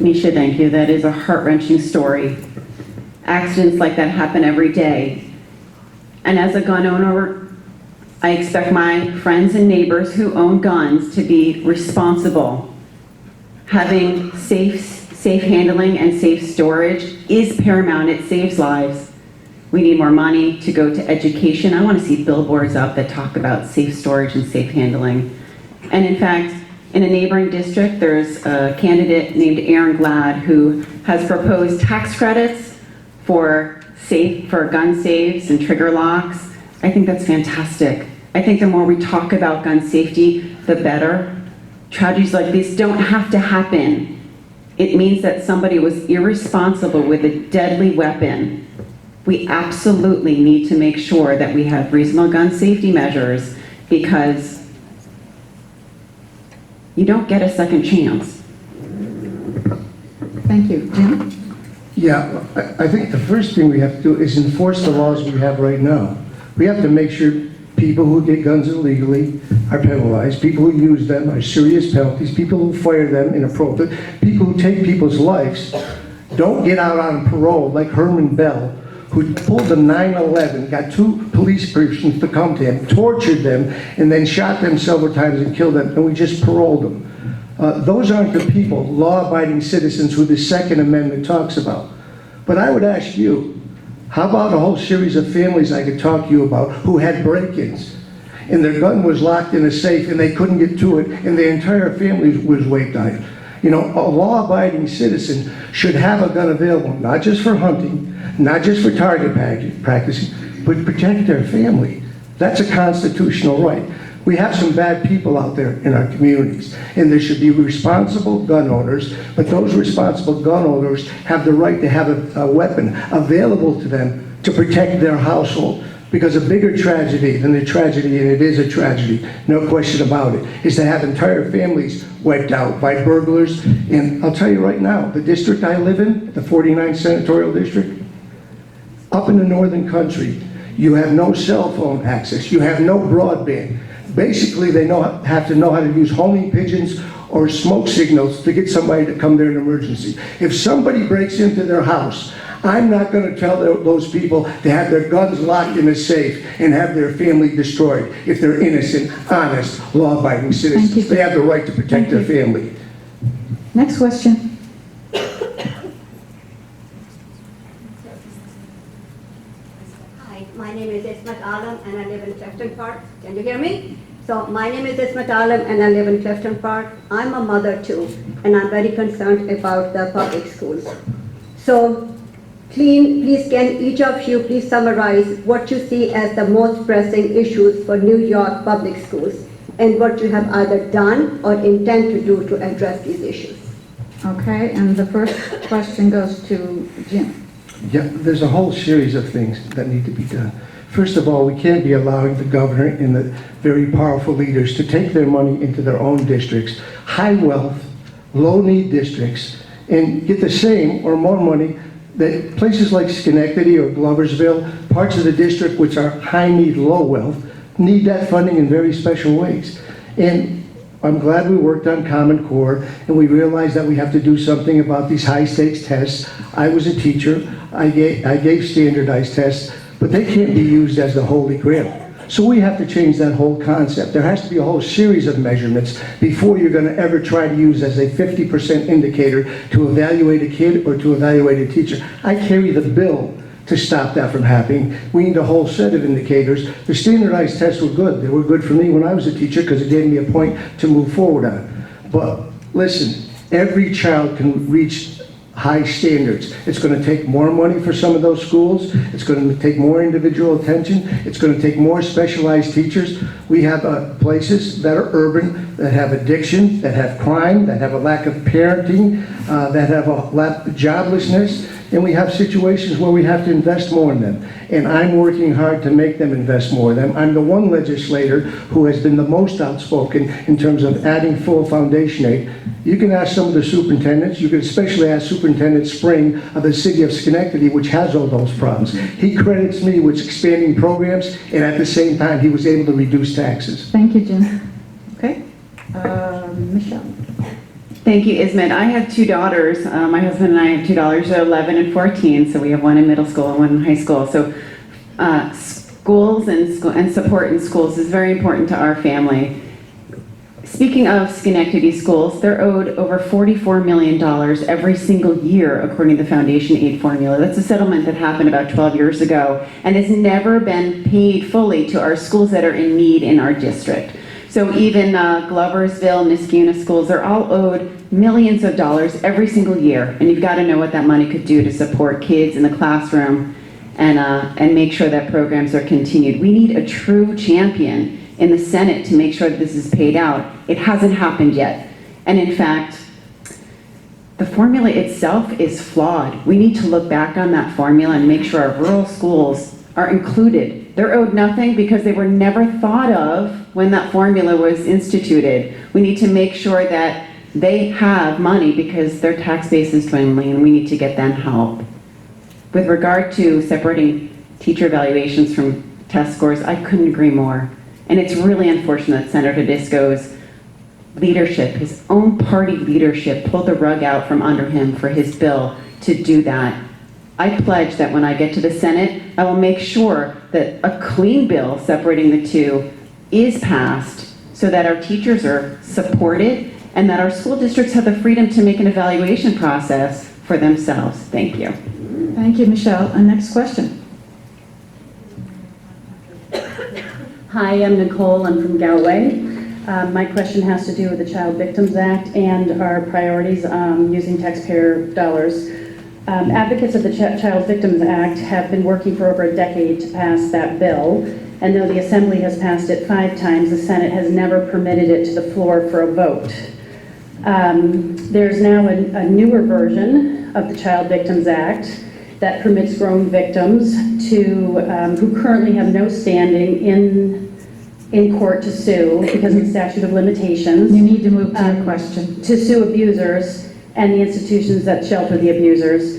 Misha, thank you. That is a heart-wrenching story. Accidents like that happen every day. And as a gun owner, I expect my friends and neighbors who own guns to be responsible. Having safe handling and safe storage is paramount. It saves lives. We need more money to go to education. I want to see billboards up that talk about safe storage and safe handling. And in fact, in a neighboring district, there's a candidate named Aaron Glad who has proposed tax credits for gun safes and trigger locks. I think that's fantastic. I think the more we talk about gun safety, the better. Tragedies like these don't have to happen. It means that somebody was irresponsible with a deadly weapon. We absolutely need to make sure that we have reasonable gun safety measures, because you don't get a second chance. Thank you. Jim? Yeah, I think the first thing we have to do is enforce the laws we have right now. We have to make sure people who get guns illegally are penalized, people who use them are serious penalties, people who fire them inappropriately, people who take people's lives don't get out on parole like Herman Bell, who pulled a 9/11, got 2 police persons to come to him, tortured them, and then shot them several times and killed them, and we just paroled them. Those aren't the people, law-abiding citizens, who the Second Amendment talks about. But I would ask you, how about a whole series of families I could talk to you about who had break-ins, and their gun was locked in a safe and they couldn't get to it, and their entire family was wiped out? You know, a law-abiding citizen should have a gun available, not just for hunting, not just for target practicing, but protect their family. That's a constitutional right. We have some bad people out there in our communities, and there should be responsible gun owners, but those responsible gun owners have the right to have a weapon available to them to protect their household. Because a bigger tragedy than the tragedy, and it is a tragedy, no question about it, is to have entire families wiped out by burglars. And I'll tell you right now, the district I live in, the 49th Senatorial District, up in the northern country, you have no cell phone access, you have no broadband. Basically, they have to know how to use homing pigeons or smoke signals to get somebody to come there in an emergency. If somebody breaks into their house, I'm not going to tell those people to have their guns locked in a safe and have their family destroyed if they're innocent, honest, law-abiding citizens. They have the right to protect their family. Next question. Hi, my name is Ismat Alam and I live in Clifton Park. Can you hear me? So my name is Ismat Alam and I live in Clifton Park. I'm a mother too, and I'm very concerned about the public schools. So please can each of you please summarize what you see as the most pressing issues for New York public schools and what you have either done or intend to do to address these issues. Okay, and the first question goes to Jim. Yeah, there's a whole series of things that need to be done. First of all, we can't be allowing the governor and the very powerful leaders to take their money into their own districts, high wealth, low need districts, and get the same or more money that places like Schenectady or Gloversville, parts of the district which are high need, low wealth, need that funding in very special ways. And I'm glad we worked on Common Core and we realized that we have to do something about these high stakes tests. I was a teacher, I gave standardized tests, but they can't be used as the holy grail. So we have to change that whole concept. There has to be a whole series of measurements before you're going to ever try to use as a 50% indicator to evaluate a kid or to evaluate a teacher. I carry the bill to stop that from happening. We need a whole set of indicators. The standardized tests were good. They were good for me when I was a teacher because it gave me a point to move forward on. But listen, every child can reach high standards. It's going to take more money for some of those schools. It's going to take more individual attention. It's going to take more specialized teachers. We have places that are urban, that have addiction, that have crime, that have a lack of parenting, that have a lack of joblessness, and we have situations where we have to invest more in them. And I'm working hard to make them invest more in them. I'm the one legislator who has been the most outspoken in terms of adding full foundation aid. You can ask some of the superintendents, you can especially ask Superintendent Spring of the city of Schenectady, which has all those problems. He credits me with expanding programs, and at the same time, he was able to reduce taxes. Thank you, Jim. Okay, Michelle. Thank you, Ismet. I have 2 daughters. My husband and I have 2 daughters. They're 11 and 14, so we have one in middle school and one in high school. So schools and support in schools is very important to our family. Speaking of Schenectady schools, they're owed over $44 million every single year, according to the Foundation Aid formula. That's a settlement that happened about 12 years ago and has never been paid fully to our schools that are in need in our district. So even Gloversville, Niskayuna schools, they're all owed millions of dollars every single year. And you've got to know what that money could do to support kids in the classroom and make sure that programs are continued. We need a true champion in the Senate to make sure that this is paid out. It hasn't happened yet. And in fact, the formula itself is flawed. We need to look back on that formula and make sure our rural schools are included. They're owed nothing because they were never thought of when that formula was instituted. We need to make sure that they have money because their tax base is dwindling, and we need to get them help. With regard to separating teacher evaluations from test scores, I couldn't agree more. And it's really unfortunate that Senator Tedisco's leadership, his own party leadership, pulled the rug out from under him for his bill to do that. I pledge that when I get to the Senate, I will make sure that a clean bill separating the two is passed so that our teachers are supported and that our school districts have the freedom to make an evaluation process for themselves. Thank you. Thank you, Michelle. Next question. Hi, I'm Nicole. I'm from Galway. My question has to do with the Child Victims Act and our priorities using taxpayer dollars. Advocates of the Child Victims Act have been working for over a decade to pass that bill, and though the Assembly has passed it 5 times, the Senate has never permitted it to the floor for a vote. There's now a newer version of the Child Victims Act that permits grown victims to who currently have no standing in court to sue because of the statute of limitations. You need to move to your question. To sue abusers and the institutions that shelter the abusers.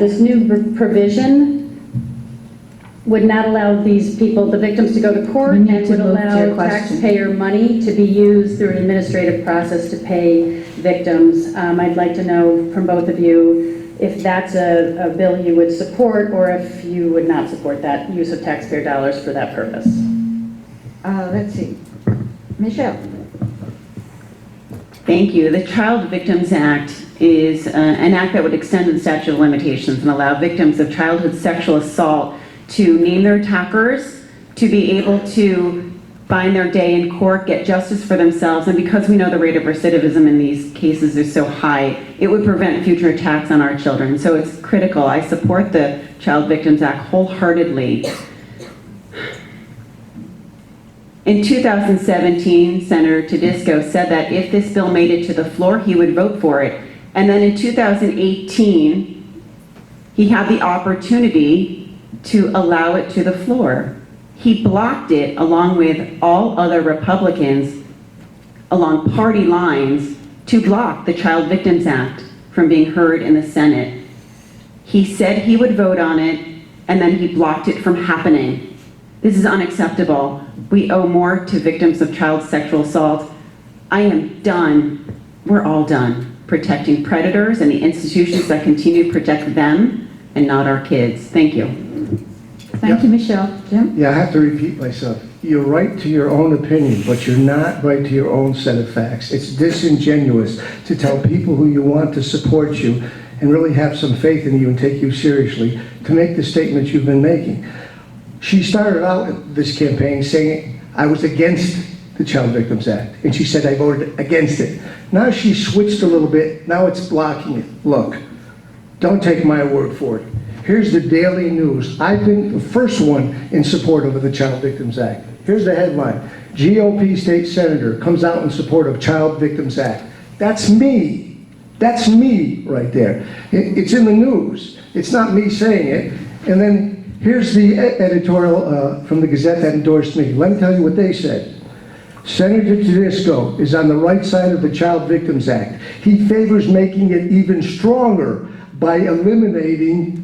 This new provision would not allow these people, the victims, to go to court and would allow taxpayer money to be used through an administrative process to pay victims. I'd like to know from both of you if that's a bill you would support or if you would not support that use of taxpayer dollars for that purpose. Let's see. Michelle. Thank you. The Child Victims Act is an act that would extend the statute of limitations and allow victims of childhood sexual assault to name their attackers, to be able to find their day in court, get justice for themselves, and because we know the rate of recidivism in these cases is so high, it would prevent future attacks on our children. So it's critical. I support the Child Victims Act wholeheartedly. In 2017, Senator Tedisco said that if this bill made it to the floor, he would vote for it. And then in 2018, he had the opportunity to allow it to the floor. He blocked it along with all other Republicans along party lines to block the Child Victims Act from being heard in the Senate. He said he would vote on it, and then he blocked it from happening. This is unacceptable. We owe more to victims of child sexual assault. I am done. We're all done protecting predators and the institutions that continue to protect them and not our kids. Thank you. Thank you, Michelle. Jim? Yeah, I have to repeat myself. You're right to your own opinion, but you're not right to your own set of facts. It's disingenuous to tell people who you want to support you and really have some faith in you and take you seriously to make the statements you've been making. She started out this campaign saying, I was against the Child Victims Act, and she said I voted against it. Now she switched a little bit, now it's blocking it. Look, don't take my word for it. Here's the Daily News. I've been the first one in support of the Child Victims Act. Here's the headline. GOP state senator comes out in support of Child Victims Act. That's me. That's me right there. It's in the news. It's not me saying it. And then here's the editorial from the Gazette that endorsed me. Let me tell you what they said. Senator Tedisco is on the right side of the Child Victims Act. He favors making it even stronger by eliminating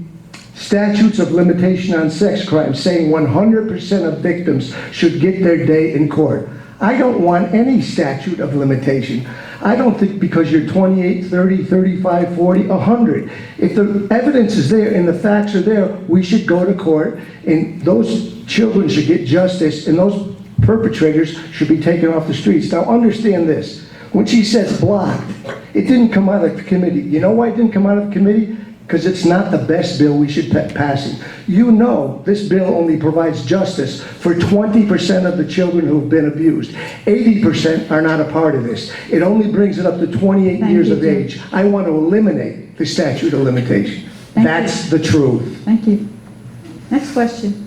statutes of limitation on sex crimes, saying 100% of victims should get their day in court. I don't want any statute of limitation. I don't think because you're 28, 30, 35, 40, 100. If the evidence is there and the facts are there, we should go to court and those children should get justice and those perpetrators should be taken off the streets. Now understand this. When she says blocked, it didn't come out of the committee. You know why it didn't come out of the committee? Because it's not the best bill we should be passing. You know this bill only provides justice for 20% of the children who've been abused. 80% are not a part of this. It only brings it up to 28 years of age. I want to eliminate the statute of limitation. That's the truth. Thank you. Next question.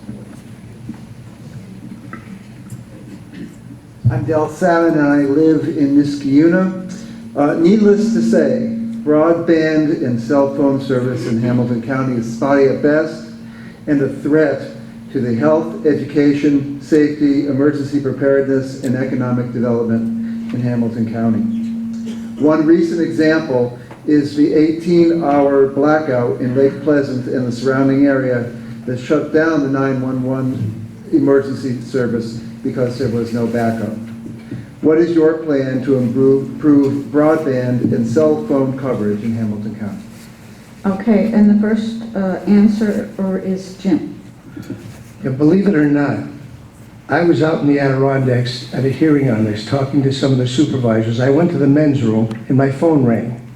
I'm Del Salmon and I live in Niskayuna. Needless to say, broadband and cell phone service in Hamilton County is spotty at best and a threat to the health, education, safety, emergency preparedness, and economic development in Hamilton County. One recent example is the 18-hour blackout in Lake Pleasant and the surrounding area that shut down the 911 emergency service because there was no backup. What is your plan to improve broadband and cell phone coverage in Hamilton County? Okay, and the first answer is Jim. Yeah, believe it or not, I was out in the Adirondacks at a hearing on this, talking to some of the supervisors. I went to the men's room and my phone rang.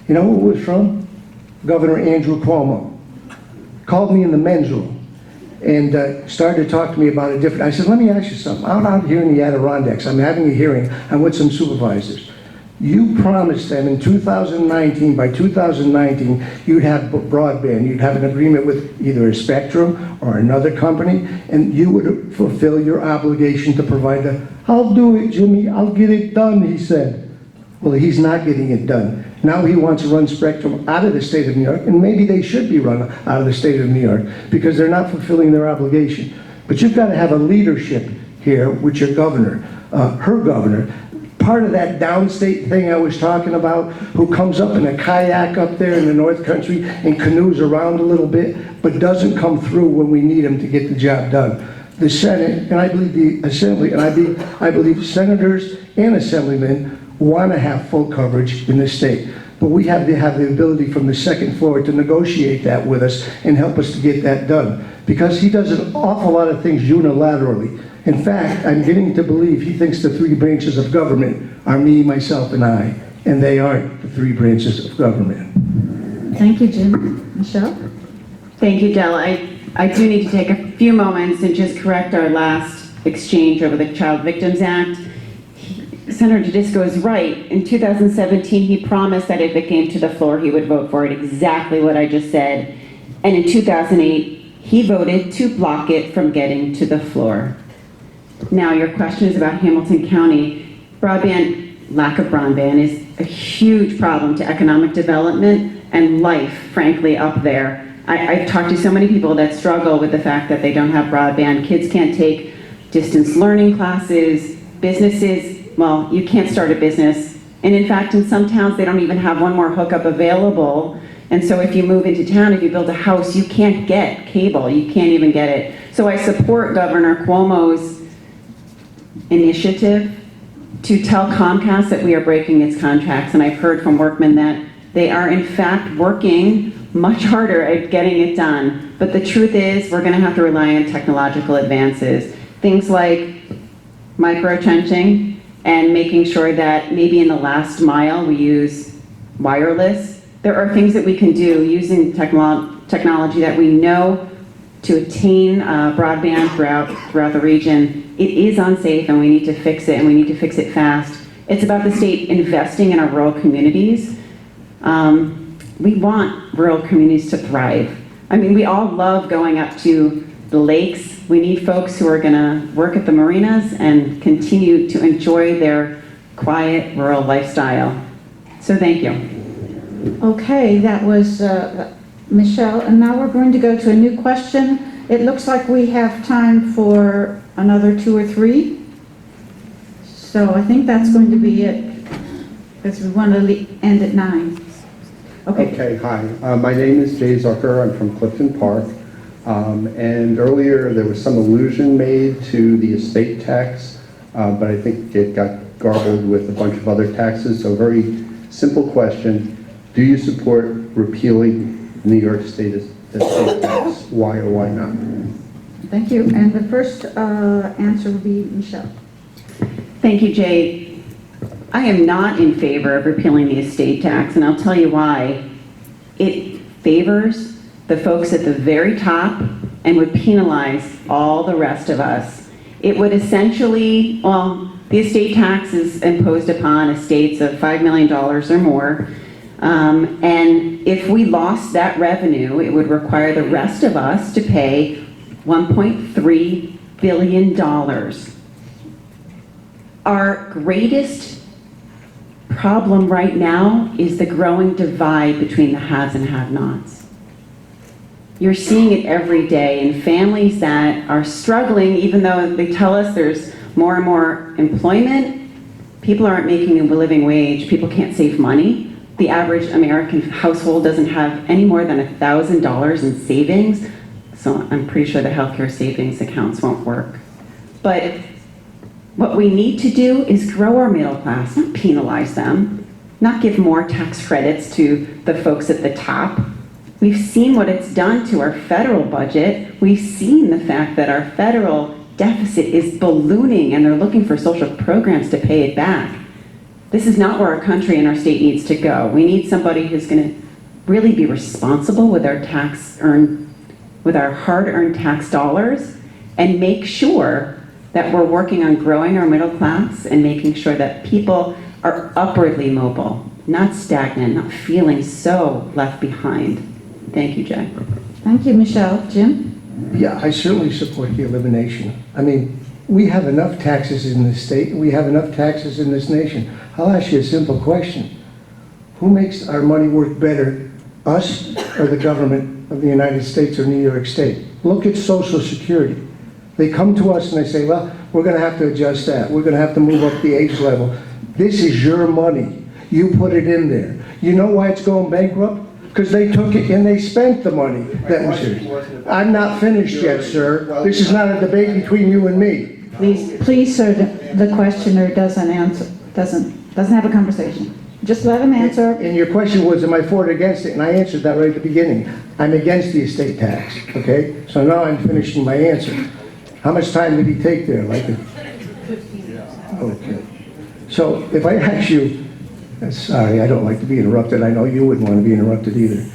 You know who it was from? Governor Andrew Cuomo. Called me in the men's room and started to talk to me about a different, I said, let me ask you something. I'm out here in the Adirondacks. I'm having a hearing. I'm with some supervisors. You promised them in 2019, by 2019, you'd have broadband. You'd have an agreement with either a Spectrum or another company, and you would fulfill your obligation to provide the, I'll do it, Jimmy. I'll get it done, he said. Well, he's not getting it done. Now he wants to run Spectrum out of the state of New York, and maybe they should be run out of the state of New York because they're not fulfilling their obligation. But you've got to have a leadership here with your governor, her governor, part of that downstate thing I was talking about, who comes up in a kayak up there in the North Country and canoes around a little bit, but doesn't come through when we need him to get the job done. The Senate, and I believe the Assembly, and I believe senators and assemblymen want to have full coverage in this state. But we have to have the ability from the second floor to negotiate that with us and help us to get that done. Because he does an awful lot of things unilaterally. In fact, I'm getting to believe he thinks the three branches of government are me, myself, and I, and they aren't the three branches of government. Thank you, Jim. Michelle? Thank you, Del. I do need to take a few moments and just correct our last exchange over the Child Victims Act. Senator Tedisco is right. In 2017, he promised that if it came to the floor, he would vote for it, exactly what I just said. And in 2008, he voted to block it from getting to the floor. Now, your question is about Hamilton County. Lack of broadband is a huge problem to economic development and life, frankly, up there. I've talked to so many people that struggle with the fact that they don't have broadband. Kids can't take distance learning classes, businesses, well, you can't start a business. And in fact, in some towns, they don't even have one more hookup available. And so if you move into town, if you build a house, you can't get cable. You can't even get it. So I support Governor Cuomo's initiative to tell Comcast that we are breaking its contracts. And I've heard from workmen that they are in fact working much harder at getting it done. But the truth is, we're gonna have to rely on technological advances. Things like micro-trenching and making sure that maybe in the last mile we use wireless. There are things that we can do using technology that we know to attain broadband throughout the region. It is unsafe and we need to fix it, and we need to fix it fast. It's about the state investing in our rural communities. We want rural communities to thrive. I mean, we all love going up to the lakes. We need folks who are gonna work at the marinas and continue to enjoy their quiet rural lifestyle. So thank you. Okay, that was Michelle, and now we're going to go to a new question. It looks like we have time for another 2 or 3. So I think that's going to be it, because we want to end at 9. Okay, hi. My name is Jay Zucker. I'm from Clifton Park. And earlier there was some allusion made to the estate tax, but I think it got garbled with a bunch of other taxes. So very simple question. Do you support repealing New York State estate tax? Why or why not? Thank you. And the first answer will be Michelle. Thank you, Jay. I am not in favor of repealing the estate tax, and I'll tell you why. It favors the folks at the very top and would penalize all the rest of us. It would essentially, well, the estate tax is imposed upon estates of $5 million or more. And if we lost that revenue, it would require the rest of us to pay $1.3 billion. Our greatest problem right now is the growing divide between the haves and have-nots. You're seeing it every day in families that are struggling, even though they tell us there's more and more employment. People aren't making a living wage. People can't save money. The average American household doesn't have any more than $1,000 in savings. So I'm pretty sure the healthcare savings accounts won't work. But what we need to do is grow our middle class, not penalize them, not give more tax credits to the folks at the top. We've seen what it's done to our federal budget. We've seen the fact that our federal deficit is ballooning and they're looking for social programs to pay it back. This is not where our country and our state needs to go. We need somebody who's going to really be responsible with our hard-earned tax dollars and make sure that we're working on growing our middle class and making sure that people are upwardly mobile, not stagnant, not feeling so left behind. Thank you, Jay. Thank you, Michelle. Jim? Yeah, I certainly support the elimination. I mean, we have enough taxes in this state, we have enough taxes in this nation. I'll ask you a simple question. Who makes our money work better, us or the government of the United States or New York State? Look at Social Security. They come to us and they say, well, we're going to have to adjust that. We're going to have to move up the age level. This is your money. You put it in there. You know why it's going bankrupt? Because they took it and they spent the money. That was yours. I'm not finished yet, sir. This is not a debate between you and me. Please, sir, the questioner doesn't have a conversation. Just let him answer. And your question was, am I for or against it? And I answered that right at the beginning. I'm against the estate tax, okay? So now I'm finishing my answer. How much time did he take there? Like, okay. So if I ask you, sorry, I don't like to be interrupted. I know you wouldn't want to be interrupted either.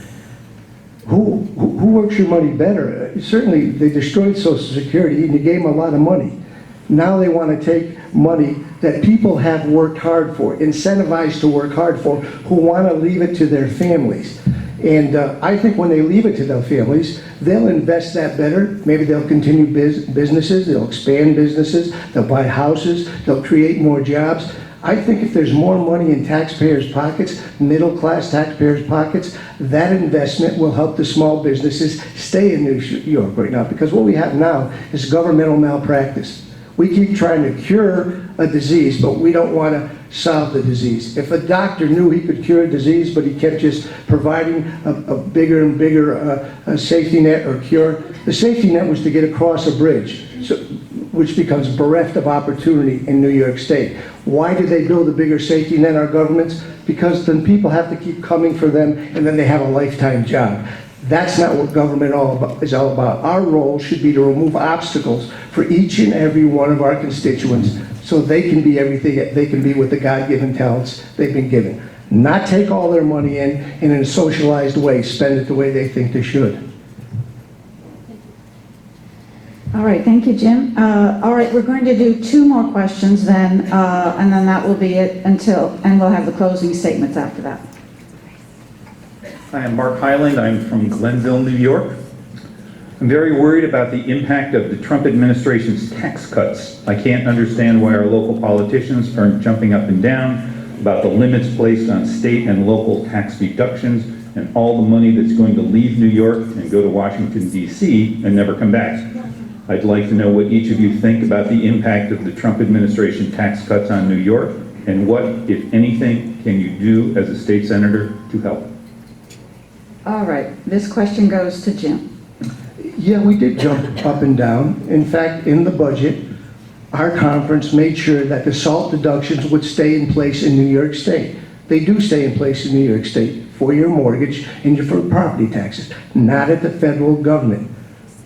Who works your money better? Certainly, they destroyed Social Security and you gave them a lot of money. Now they want to take money that people have worked hard for, incentivized to work hard for, who want to leave it to their families. And I think when they leave it to their families, they'll invest that better. Maybe they'll continue businesses, they'll expand businesses, they'll buy houses, they'll create more jobs. I think if there's more money in taxpayers' pockets, middle-class taxpayers' pockets, that investment will help the small businesses stay in New York right now. Because what we have now is governmental malpractice. We keep trying to cure a disease, but we don't want to solve the disease. If a doctor knew he could cure a disease, but he kept just providing a bigger and bigger safety net or cure, the safety net was to get across a bridge, which becomes bereft of opportunity in New York State. Why did they build a bigger safety net, our governments? Because then people have to keep coming for them, and then they have a lifetime job. That's not what government is all about. Our role should be to remove obstacles for each and every one of our constituents so they can be everything, they can be with the God-given talents they've been given. Not take all their money in a socialized way, spend it the way they think they should. All right, thank you, Jim. All right, we're going to do 2 more questions then, and then that will be it and we'll have the closing statements after that. Hi, I'm Mark Highland. I'm from Glenville, New York. I'm very worried about the impact of the Trump administration's tax cuts. I can't understand why our local politicians aren't jumping up and down about the limits placed on state and local tax reductions and all the money that's going to leave New York and go to Washington, D.C. and never come back. I'd like to know what each of you think about the impact of the Trump administration tax cuts on New York and what, if anything, can you do as a state senator to help? All right, this question goes to Jim. Yeah, we did jump up and down. In fact, in the budget, our conference made sure that the SALT deductions would stay in place in New York State. They do stay in place in New York State for your mortgage and for property taxes, not at the federal government.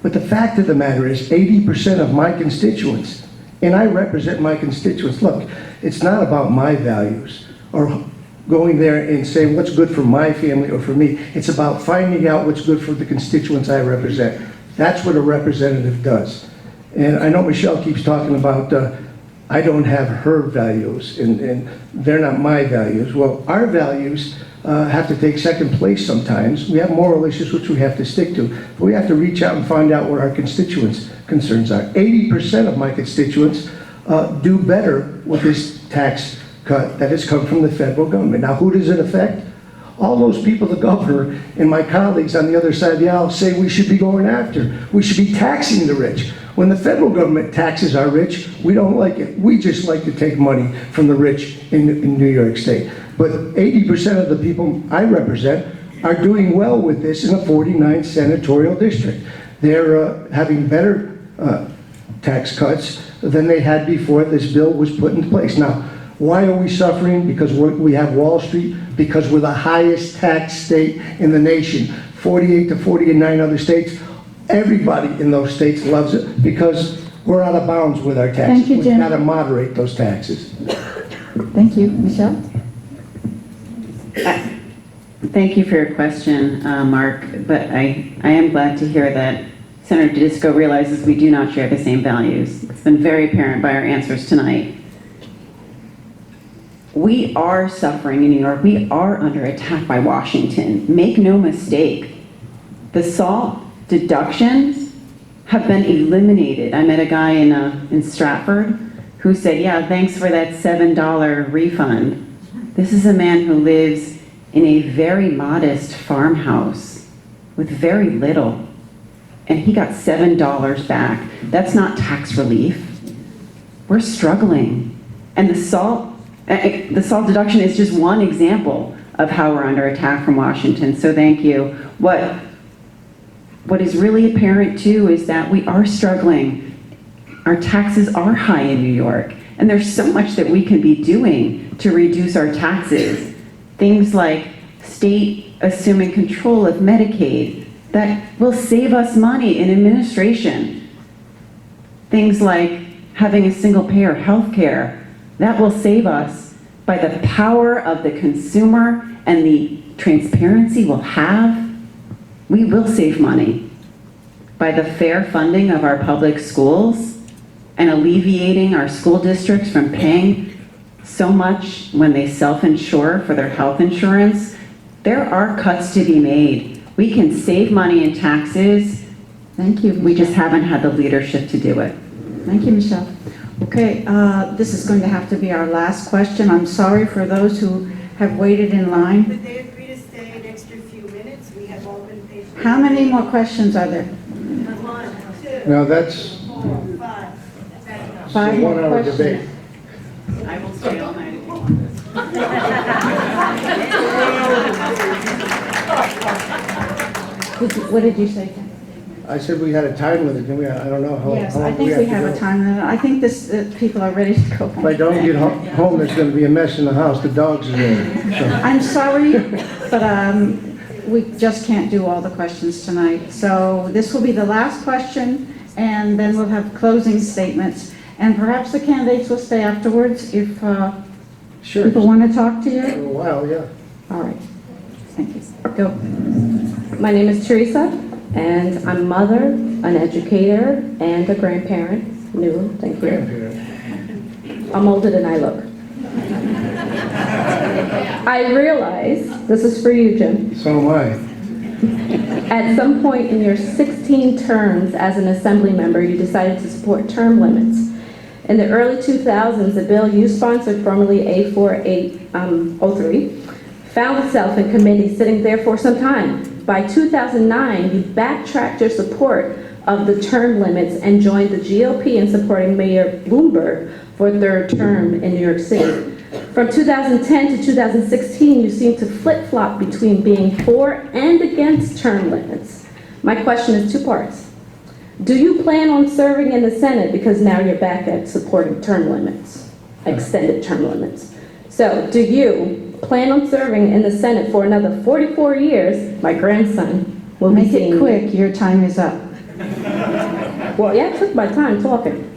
But the fact of the matter is 80% of my constituents, and I represent my constituents, look, it's not about my values or going there and saying what's good for my family or for me. It's about finding out what's good for the constituents I represent. That's what a representative does. And I know Michelle keeps talking about I don't have her values, and they're not my values. Well, our values have to take second place sometimes. We have moral issues which we have to stick to. But we have to reach out and find out what our constituents' concerns are. 80% of my constituents do better with this tax cut that has come from the federal government. Now, who does it affect? All those people, the governor and my colleagues on the other side of the aisle say we should be going after. We should be taxing the rich. When the federal government taxes our rich, we don't like it. We just like to take money from the rich in New York State. But 80% of the people I represent are doing well with this in a 49th senatorial district. They're having better tax cuts than they had before this bill was put into place. Now, why are we suffering? Because we have Wall Street, because we're the highest tax state in the nation. 48 to 49 other states. Everybody in those states loves it because we're out of bounds with our taxes. Thank you, Jim. We've got to moderate those taxes. Thank you. Michelle? Thank you for your question, Mark, but I am glad to hear that Senator Tedisco realizes we do not share the same values. It's been very apparent by our answers tonight. We are suffering in New York. We are under attack by Washington. Make no mistake. The SALT deductions have been eliminated. I met a guy in Stratford who said, yeah, thanks for that $7 refund. This is a man who lives in a very modest farmhouse with very little, and he got $7 back. That's not tax relief. We're struggling. And the SALT deduction is just one example of how we're under attack from Washington, so thank you. What is really apparent too is that we are struggling. Our taxes are high in New York, and there's so much that we can be doing to reduce our taxes. Things like state assuming control of Medicaid that will save us money in administration. Things like having a single payer health care that will save us by the power of the consumer and the transparency we'll have. We will save money by the fair funding of our public schools and alleviating our school districts from paying so much when they self-insure for their health insurance. There are cuts to be made. We can save money in taxes. Thank you. We just haven't had the leadership to do it. Thank you, Michelle. Okay, this is going to have to be our last question. I'm sorry for those who have waited in line. Could they agree to stay an extra few minutes? We have all been patient. How many more questions are there? 1, 2, Now that's 4, 5. 5 more 1 hour questions. debate. I will stay all night if you want this. What did you say, Ken? I said we had a time limit, didn't we? I don't know how Yes, how I long think we we have have to a go. time limit. I think people are ready to go If home. I don't get home, there's going to be a mess in the house. The dogs are there. So. I'm sorry, but we just can't do all the questions tonight. So this will be the last question, and then we'll have closing statements. And perhaps the candidates will stay afterwards if Sure. people want to talk to For you. a while, yeah. All right. Thank you. Go. My name is Teresa, and I'm a mother, an educator, and a grandparent. New, thank you. Grandparent. I'm older than I look. I realize, this is for you, Jim, So am I. at some point in your 16 terms as an assembly member, you decided to support term limits. In the early 2000s, the bill you sponsored, formerly A4803, found itself in committee sitting there for some time. By 2009, you backtracked your support of the term limits and joined the GOP in supporting Mayor Bloomberg for a third term in New York City. From 2010 to 2016, you seemed to flip-flop between being for and against term limits. My question is 2 parts. Do you plan on serving in the Senate, because now you're back at supporting term limits, extended term limits? So do you plan on serving in the Senate for another 44 years? My grandson will be Make seeing it quick, your time is up. Well, yeah, I took my time talking.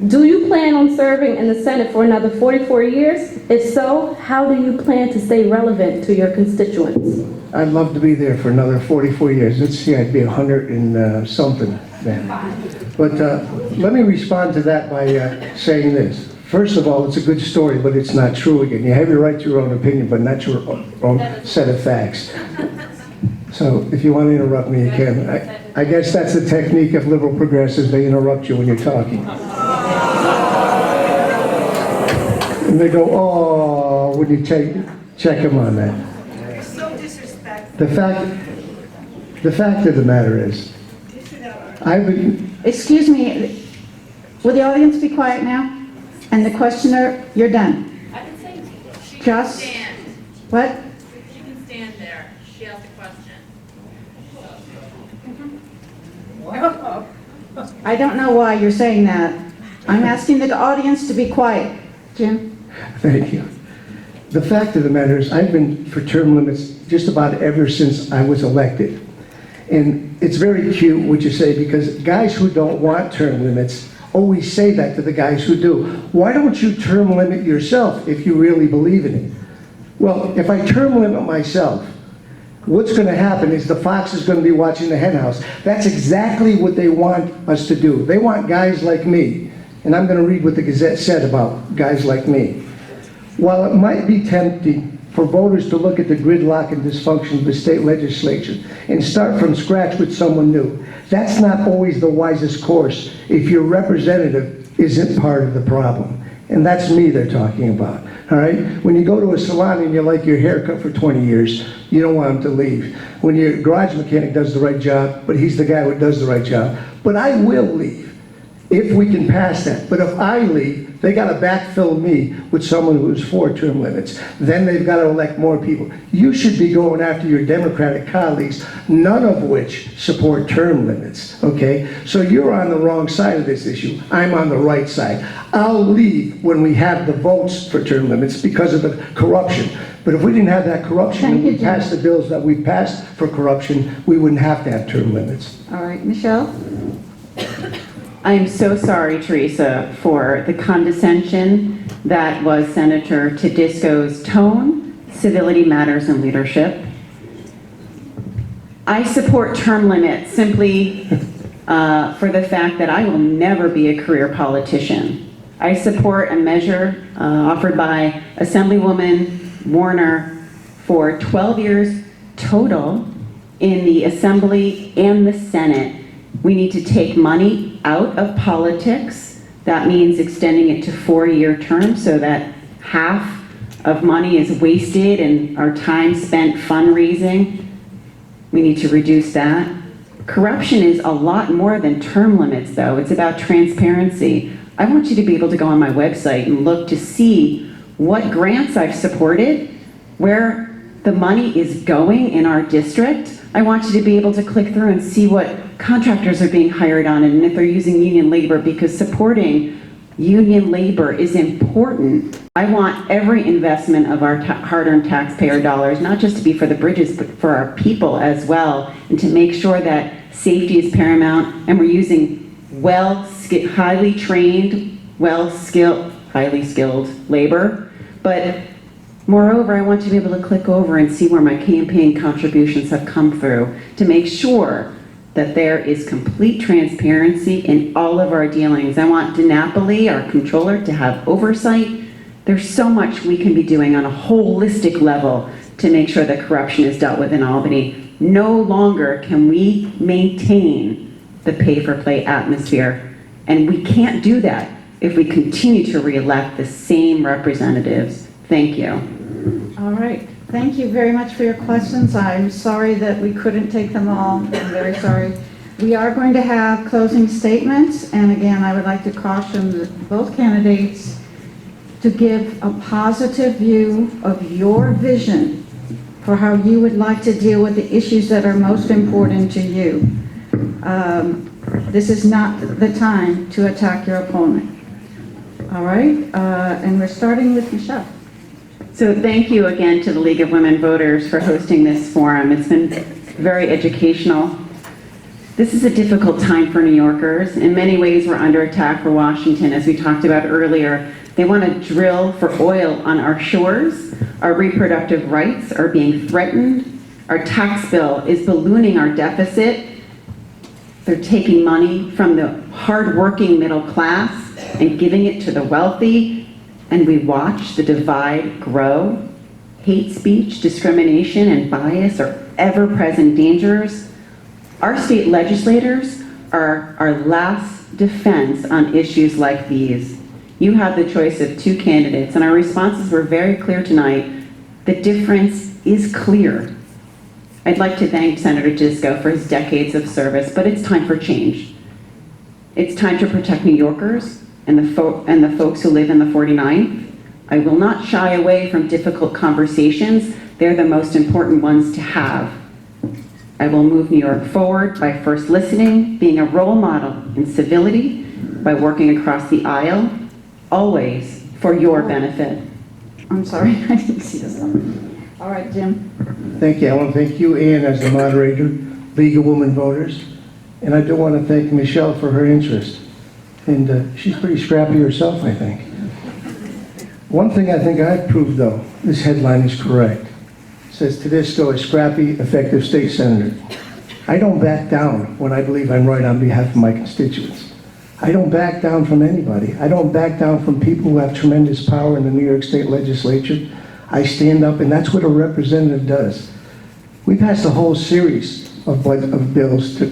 Do you plan on serving in the Senate for another 44 years? If so, how do you plan to stay relevant to your constituents? I'd love to be there for another 44 years. Let's see, I'd be 100 and something then. But let me respond to that by saying this. First of all, it's a good story, but it's not true again. You have your right to your own opinion, but not your own set of facts. So if you want to interrupt me, you can. I guess that's the technique of liberal progressives. They interrupt you when you're talking. And they go, oh, when you check them on that. You're so disrespectful. The fact of the matter is, I've been... Excuse me, will the audience be quiet now? And the questioner, you're done. I've been saying she can Just, stand. what? She can stand there. She asked a question. I don't know why you're saying that. I'm asking the audience to be quiet. Jim? Thank you. The fact of the matter is, I've been for term limits just about ever since I was elected. And it's very cute what you say, because guys who don't want term limits always say that to the guys who do. Why don't you term limit yourself if you really believe in it? Well, if I term limit myself, what's going to happen is the fox is going to be watching the hen house. That's exactly what they want us to do. They want guys like me. And I'm going to read what the Gazette said about guys like me. While it might be tempting for voters to look at the gridlock and dysfunction of the state legislature and start from scratch with someone new, that's not always the wisest course if your representative isn't part of the problem. And that's me they're talking about, all right? When you go to a salon and you like your haircut for 20 years, you don't want him to leave. When your garage mechanic does the right job, but he's the guy who does the right job. But I will leave if we can pass that. But if I leave, they got to backfill me with someone who's for term limits. Then they've got to elect more people. You should be going after your Democratic colleagues, none of which support term limits, okay? So you're on the wrong side of this issue. I'm on the right side. I'll leave when we have the votes for term limits because of the corruption. But if we didn't have that corruption and we passed the bills that we passed for corruption, we wouldn't have to have term limits. All right, Michelle? I am so sorry, Teresa, for the condescension that was Senator Tedisco's tone, civility matters and leadership. I support term limits simply for the fact that I will never be a career politician. I support a measure offered by Assemblywoman Warner for 12 years total in the Assembly and the Senate. We need to take money out of politics. That means extending it to 4-year terms so that half of money is wasted and our time spent fundraising. We need to reduce that. Corruption is a lot more than term limits, though. It's about transparency. I want you to be able to go on my website and look to see what grants I've supported, where the money is going in our district. I want you to be able to click through and see what contractors are being hired on and if they're using union labor, because supporting union labor is important. I want every investment of our hard-earned taxpayer dollars, not just to be for the bridges, but for our people as well, and to make sure that safety is paramount and we're using highly trained, highly skilled labor. But moreover, I want you to be able to click over and see where my campaign contributions have come through to make sure that there is complete transparency in all of our dealings. I want DiNapoli, our controller, to have oversight. There's so much we can be doing on a holistic level to make sure that corruption is dealt with in Albany. No longer can we maintain the pay-for-play atmosphere, and we can't do that if we continue to re-elect the same representatives. Thank you. All right. Thank you very much for your questions. I'm sorry that we couldn't take them all. I'm very sorry. We are going to have closing statements, and again, I would like to caution both candidates to give a positive view of your vision for how you would like to deal with the issues that are most important to you. This is not the time to attack your opponent. All right? And we're starting with Michelle. So thank you again to the League of Women Voters for hosting this forum. It's been very educational. This is a difficult time for New Yorkers. In many ways, we're under attack for Washington, as we talked about earlier. They want to drill for oil on our shores. Our reproductive rights are being threatened. Our tax bill is ballooning our deficit. They're taking money from the hardworking middle class and giving it to the wealthy, and we watch the divide grow. Hate speech, discrimination, and bias are ever-present dangers. Our state legislators are our last defense on issues like these. You have the choice of two candidates, and our responses were very clear tonight. The difference is clear. I'd like to thank Senator Tedisco for his decades of service, but it's time for change. It's time to protect New Yorkers and the folks who live in the 49th. I will not shy away from difficult conversations. They're the most important ones to have. I will move New York forward by first listening, being a role model in civility, by working across the aisle, always for your benefit. I'm sorry, I didn't see this one. All right, Jim. Thank you. I want to thank you, Ann, as the moderator, League of Women Voters. And I do want to thank Michelle for her interest. And she's pretty scrappy herself, I think. One thing I think I've proved, though, this headline is correct. It says, Tedisco, a scrappy, effective state senator. I don't back down when I believe I'm right on behalf of my constituents. I don't back down from anybody. I don't back down from people who have tremendous power in the New York State Legislature. I stand up, and that's what a representative does. We passed a whole series of bills to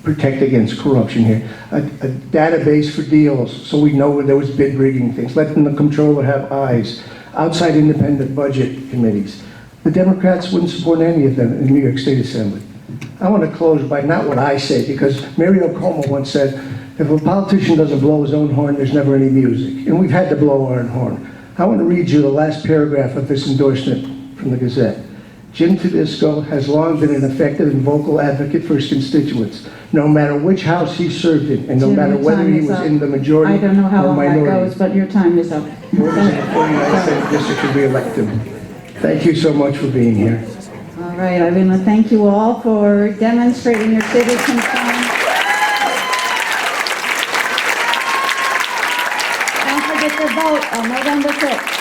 protect against corruption here. A database for deals, so we know where there was bid rigging things. Letting the comptroller have eyes. Outside independent budget committees. The Democrats wouldn't support any of them in the New York State Assembly. I want to close by not what I say, because Mario Cuomo once said, if a politician doesn't blow his own horn, there's never any music. And we've had to blow our own horn. I want to read you the last paragraph of this endorsement from the Gazette. Jim Tedisco has long been an effective and vocal advocate for his constituents, no matter which house he served in, and no matter whether he was in the majority or minority. I don't know how long that goes, but your time is up. District to re-elect him. Thank you so much for being here. All right, I want to thank you all for demonstrating your civic concern. Don't forget to vote on November 6th.